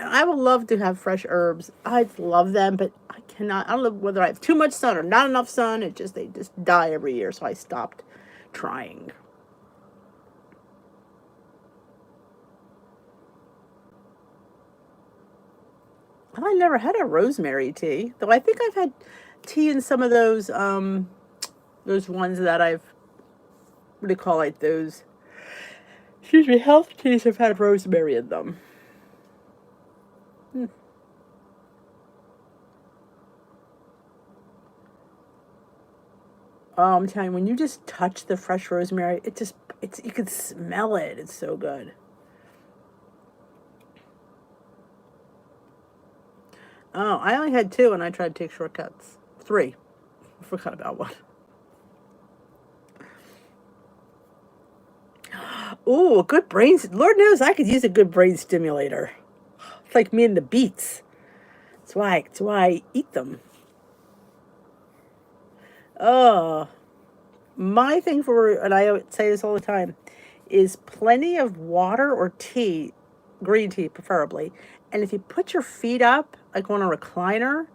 I would love to have fresh herbs. I love them, but I cannot. I don't know whether I have too much sun or not enough sun. They just die every year, so I stopped trying. I never had a rosemary tea, though I think I've had tea in some of those ones that I've, what do you call it, those, excuse me, health teas have had rosemary in them. Hmm. Oh, I'm telling you, when you just touch the fresh rosemary, you can smell it. It's so good. Oh, I only had two and I tried to take shortcuts. Three. I forgot about one. Ooh, a good brain. Lord knows I could use a good brain stimulator. It's like me and the beets. That's why I eat them. Oh, my thing for, and I say this all the time, is plenty of water or tea, green tea preferably. And if you put your feet up, like on a recliner,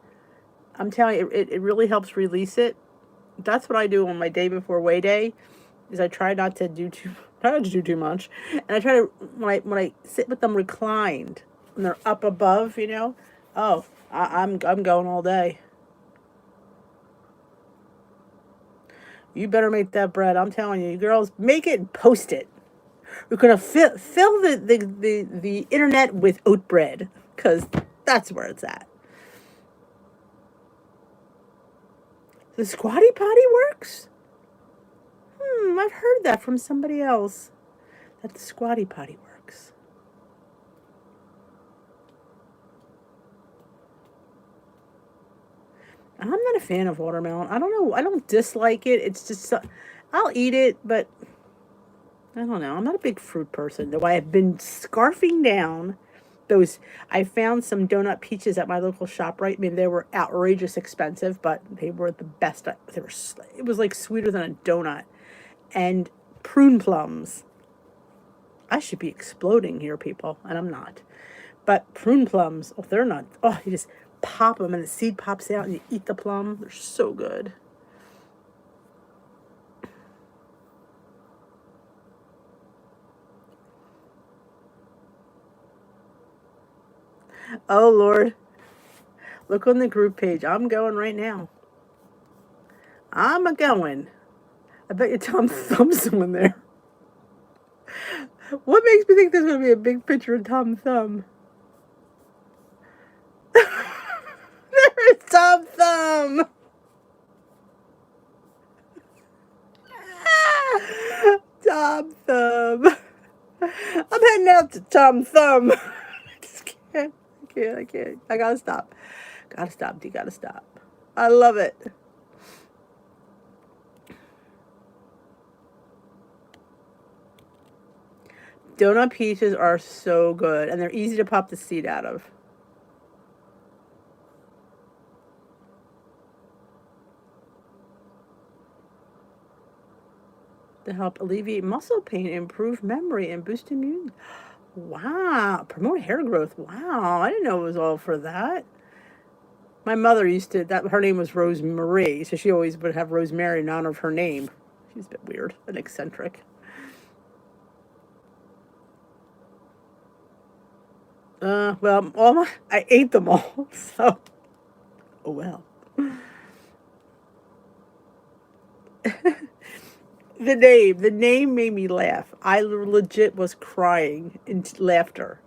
I'm telling you, it really helps release it. That's what I do on my day before weigh day, is I try not to do too try not to do too much, and I try to when I sit with them reclined, when they're up above, oh, I'm going all day. You better make that bread. I'm telling you, girls, make it and post it. We're gonna fill the internet with oat bread, because that's where it's at. The squatty potty works? I've heard that from somebody else. That the squatty potty works. I'm not a fan of watermelon. I don't know. I don't dislike it. It's just, I'll eat it, but I don't know. I'm not a big fruit person, though I have been scarfing down those. I found some donut peaches at my local shop, right? I mean, they were outrageous expensive, but they were the best. It was like sweeter than a donut. And prune plums. I should be exploding here, people, and I'm not. But prune plums, oh, they're not. Oh, you just pop them and the seed pops out and you eat the plum. They're so good. Oh, Lord. Look on the group page. I'm going right now. I'm a going. I bet you Tom Thumb's on there. What makes me think there's going to be a big picture of Tom Thumb? There's Tom Thumb. Tom Thumb. I'm heading out to Tom Thumb. I just can't. I can't. I gotta stop. Gotta stop. You gotta stop. I love it. Donut peaches are so good, and they're easy to pop the seed out of. To help alleviate muscle pain, improve memory, and boost immune. Wow. Promote hair growth. Wow. I didn't know it was all for that. My mother used to, her name was Rose Marie, so she always would have Rosemary in honor of her name. She's a bit weird and eccentric. Well, I ate them all, so, oh well. The name made me laugh. I legit was crying in laughter.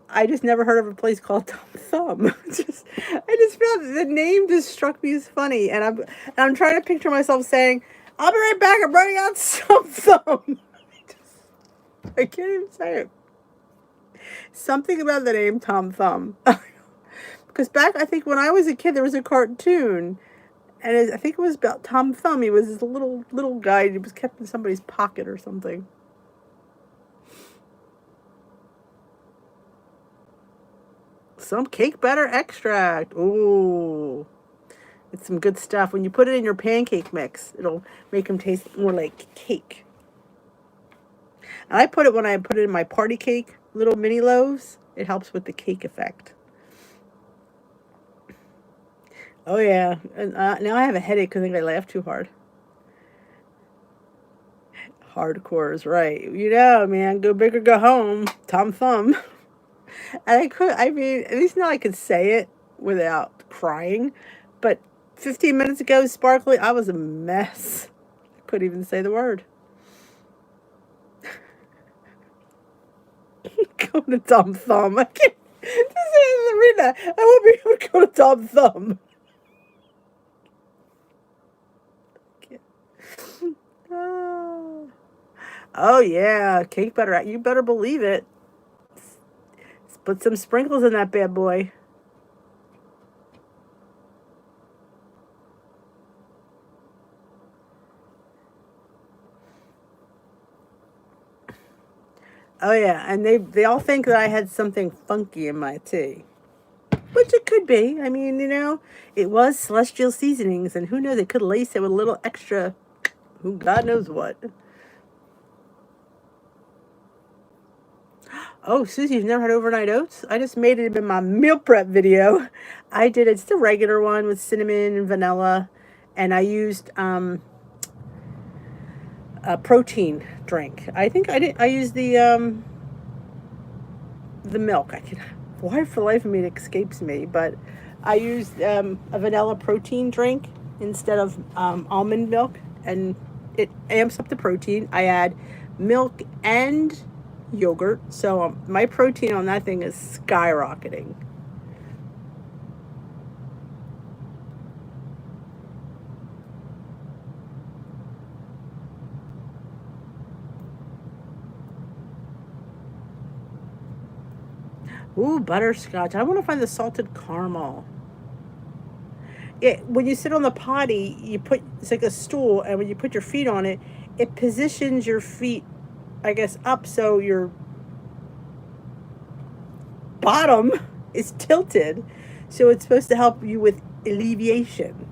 I just never heard of a place called Tom Thumb. I just felt the name just struck me as funny, and I'm trying to picture myself saying, "I'll be right back. I'm running out Tom Thumb." I can't even say it. Something about the name Tom Thumb, because back I think when I was a kid there was a cartoon, and I think it was about Tom Thumb. He was this little guy. He was kept in somebody's pocket or something. some cake batter extract. Ooh, it's some good stuff. When you put it in your pancake mix, it'll make them taste more like cake. And when I put it in my party cake, little mini loaves, it helps with the cake effect. Oh yeah, and now I have a headache because I think I laughed too hard. Hardcore is right. You know, man, go big or go home. Tom Thumb. And I mean, at least now I could say it without crying. But 15 minutes ago, Sparkly, I was a mess. I couldn't even say the word. Go to Tom Thumb. I can't. This is Serena. I won't be able to go to Tom Thumb. Oh yeah, cake butter. You better believe it. Put some sprinkles in that bad boy. Oh yeah, and they all think that I had something funky in my tea. Which it could be. I mean, you know, it was Celestial Seasonings, and who knows, they could lace it with a little extra, who God knows what. Oh, Susie, you've never had overnight oats? I just made it in my meal prep video. I did it's the regular one with cinnamon and vanilla, and I used a protein drink. I think I used the milk. Why for the life of me it escapes me, but I used a vanilla protein drink instead of almond milk, and it amps up the protein. I add milk and yogurt, so my protein on that thing is skyrocketing. Ooh, butterscotch. I want to find the salted caramel. When you sit on the potty, it's like a stool, and when you put your feet on it, it positions your feet, I guess, up so your bottom is tilted. So it's supposed to help you with alleviation.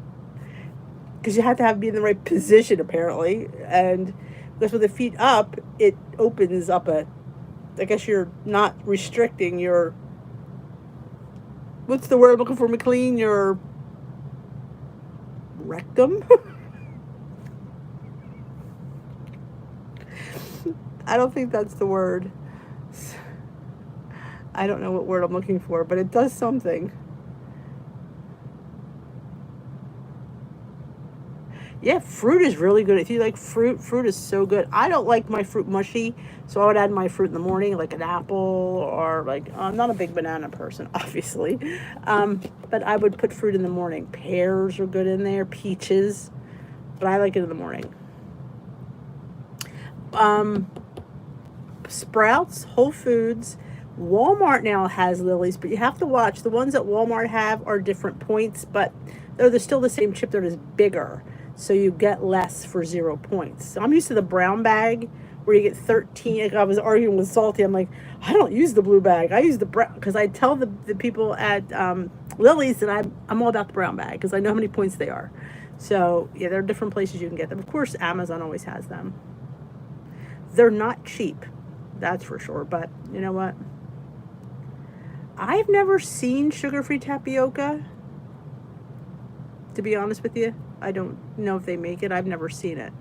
Because you have to be in the right position, apparently. And because with the feet up, it opens up I guess you're not restricting your, what's the word I'm looking for, McLean? Your rectum? I don't think that's the word. I don't know what word I'm looking for, but it does something. Yeah, fruit is really good. If you like fruit is so good. I don't like my fruit mushy, so I would add my fruit in the morning, like an apple, or like, I'm not a big banana person, obviously. But I would put fruit in the morning. Pears are good in there, peaches, but I like it in the morning. Sprouts, Whole Foods, Walmart now has lilies, but you have to watch. The ones that Walmart have are different points, but they're still the same chip. They're just bigger, so you get less for 0 points. So I'm used to the brown bag where you get 13. Like I was arguing with Salty. I'm like, I don't use the blue bag. I use the brown, because I tell the people at Lily's that I'm all about the brown bag because I know how many points they are. So yeah, there are different places you can get them. Of course, Amazon always has them. They're not cheap, that's for sure. But you know what? I've never seen sugar-free tapioca, to be honest with you. I don't know if they make it. I've never seen it.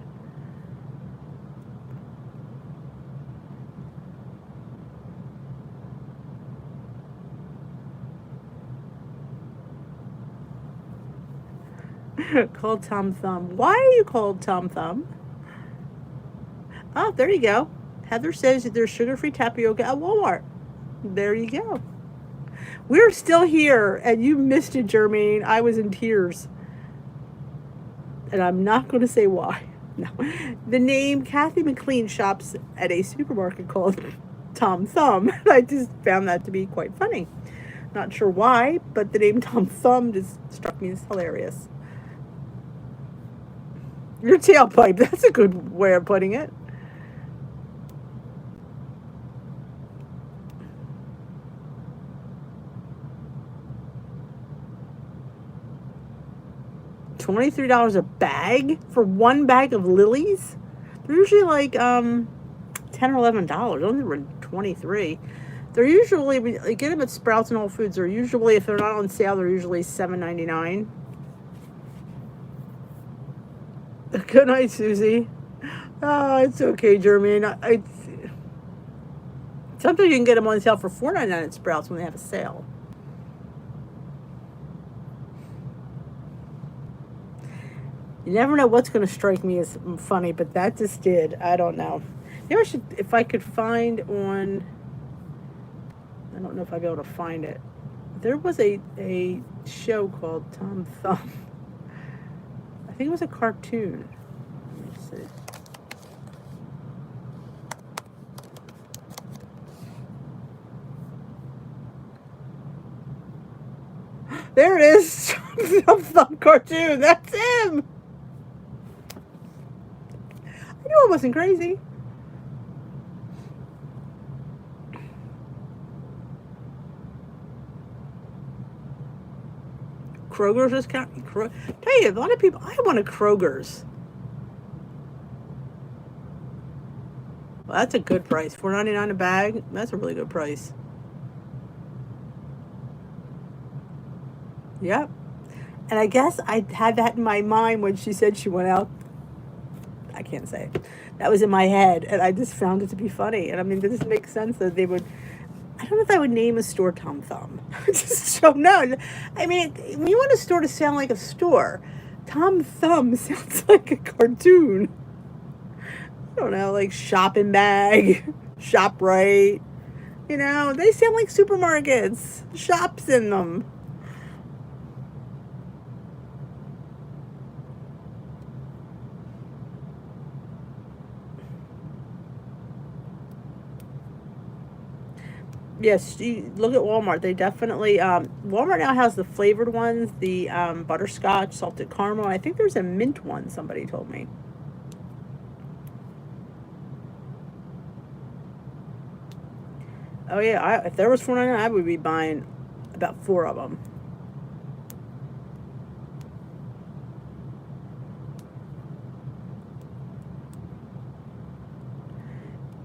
Called Tom Thumb. Why are you called Tom Thumb? Oh, there you go. Heather says that there's sugar-free tapioca at Walmart. There you go. We're still here, and you missed it, Jermaine. I was in tears. And I'm not going to say why. No. The name Kathy McLean shops at a supermarket called Tom Thumb. I just found that to be quite funny. Not sure why, but the name Tom Thumb just struck me as hilarious. Your tailpipe, that's a good way of putting it. $23 a bag for one bag of lilies. They're usually like $10 or $11. Only were 23. They're usually, you get them at Sprouts and Whole Foods. They're usually, if they're not on sale, they're usually $7.99. Good night, Susie. Oh, it's okay, Jermaine. Sometimes you can get them on sale for $4.99 at Sprouts when they have a sale. You never know what's going to strike me as funny, but that just did. I don't know. Maybe I should, if I could find on, I don't know if I'd be able to find it. There was a show called Tom Thumb. I think it was a cartoon. Let me see. There it is. Tom Thumb cartoon. That's him. I knew I wasn't crazy. Kroger's is counting. Tell you, a lot of people, I want a Kroger's. Well, that's a good price. $4.99 a bag. That's a really good price. Yep. And I guess I had that in my mind when she said she went out. I can't say it. That was in my head, and I just found it to be funny. And I mean, this makes sense that they would. I don't know if I would name a store Tom Thumb. I just don't know. I mean, when you want a store to sound like a store, Tom Thumb sounds like a cartoon. I don't know, like Shopping Bag, ShopRite. You know, they sound like supermarkets. Shops in them. Yes, you look at Walmart. They definitely, Walmart now has the flavored ones, the butterscotch, salted caramel. I think there's a mint one, somebody told me. Oh yeah, if there was $4.99, I would be buying about 4 of them.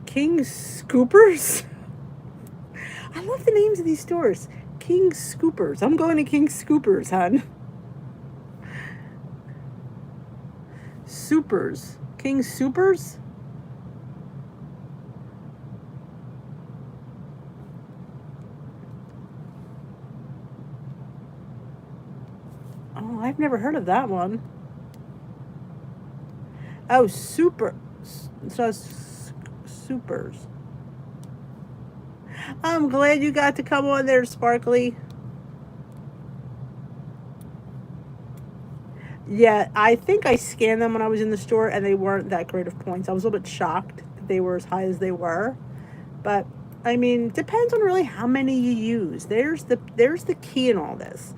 King Scoopers? I love the names of these stores. King Scoopers. I'm going to King Scoopers, hon. Supers. King Supers? Oh, I've never heard of that one. Oh, super. So Supers. I'm glad you got to come on there, Sparkly. Yeah, I think I scanned them when I was in the store, and they weren't that great of points. I was a little bit shocked that they were as high as they were. But, I mean, depends on really how many you use. There's the key in all this.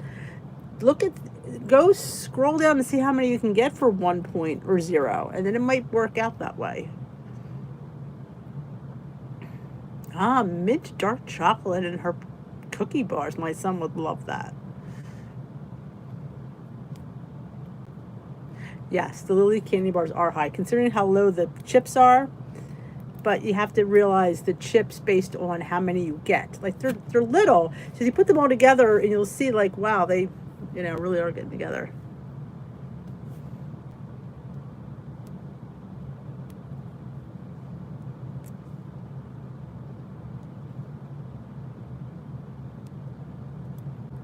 Go scroll down and see how many you can get for 1 point or 0, and then it might work out that way. Ah, mint dark chocolate in her cookie bars. My son would love that. Yes, the Lily candy bars are high, considering how low the chips are. But you have to realize the chips based on how many you get. Like they're little, so you put them all together and you'll see like, wow, they, really are getting together.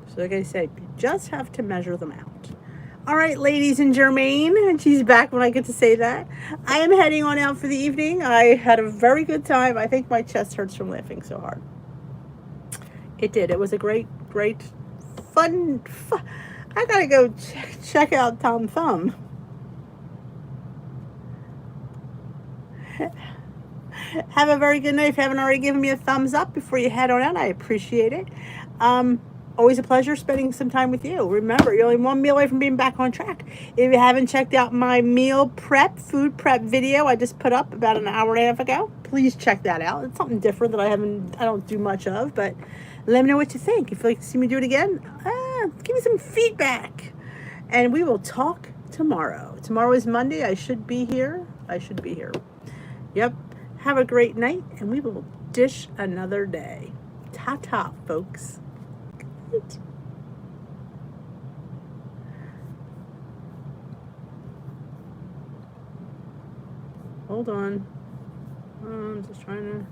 So like I said, you just have to measure them out. All right, ladies and Jermaine, and she's back when I get to say that. I am heading on out for the evening. I had a very good time. I think my chest hurts from laughing so hard. It did. It was a great fun. I gotta go check out Tom Thumb. Have a very good night. If you haven't already given me a thumbs up before you head on out, I appreciate it. Always a pleasure spending some time with you. Remember, you're only one meal away from being back on track. If you haven't checked out my food prep video I just put up about an hour and a half ago, please check that out. It's something different that I don't do much of, but let me know what you think. If you'd like to see me do it again, give me some feedback. And we will talk tomorrow. Tomorrow is Monday. I should be here. I should be here. Yep. Have a great night, and we will dish another day. Ta-ta, folks. Good. Hold on. I'm just trying to...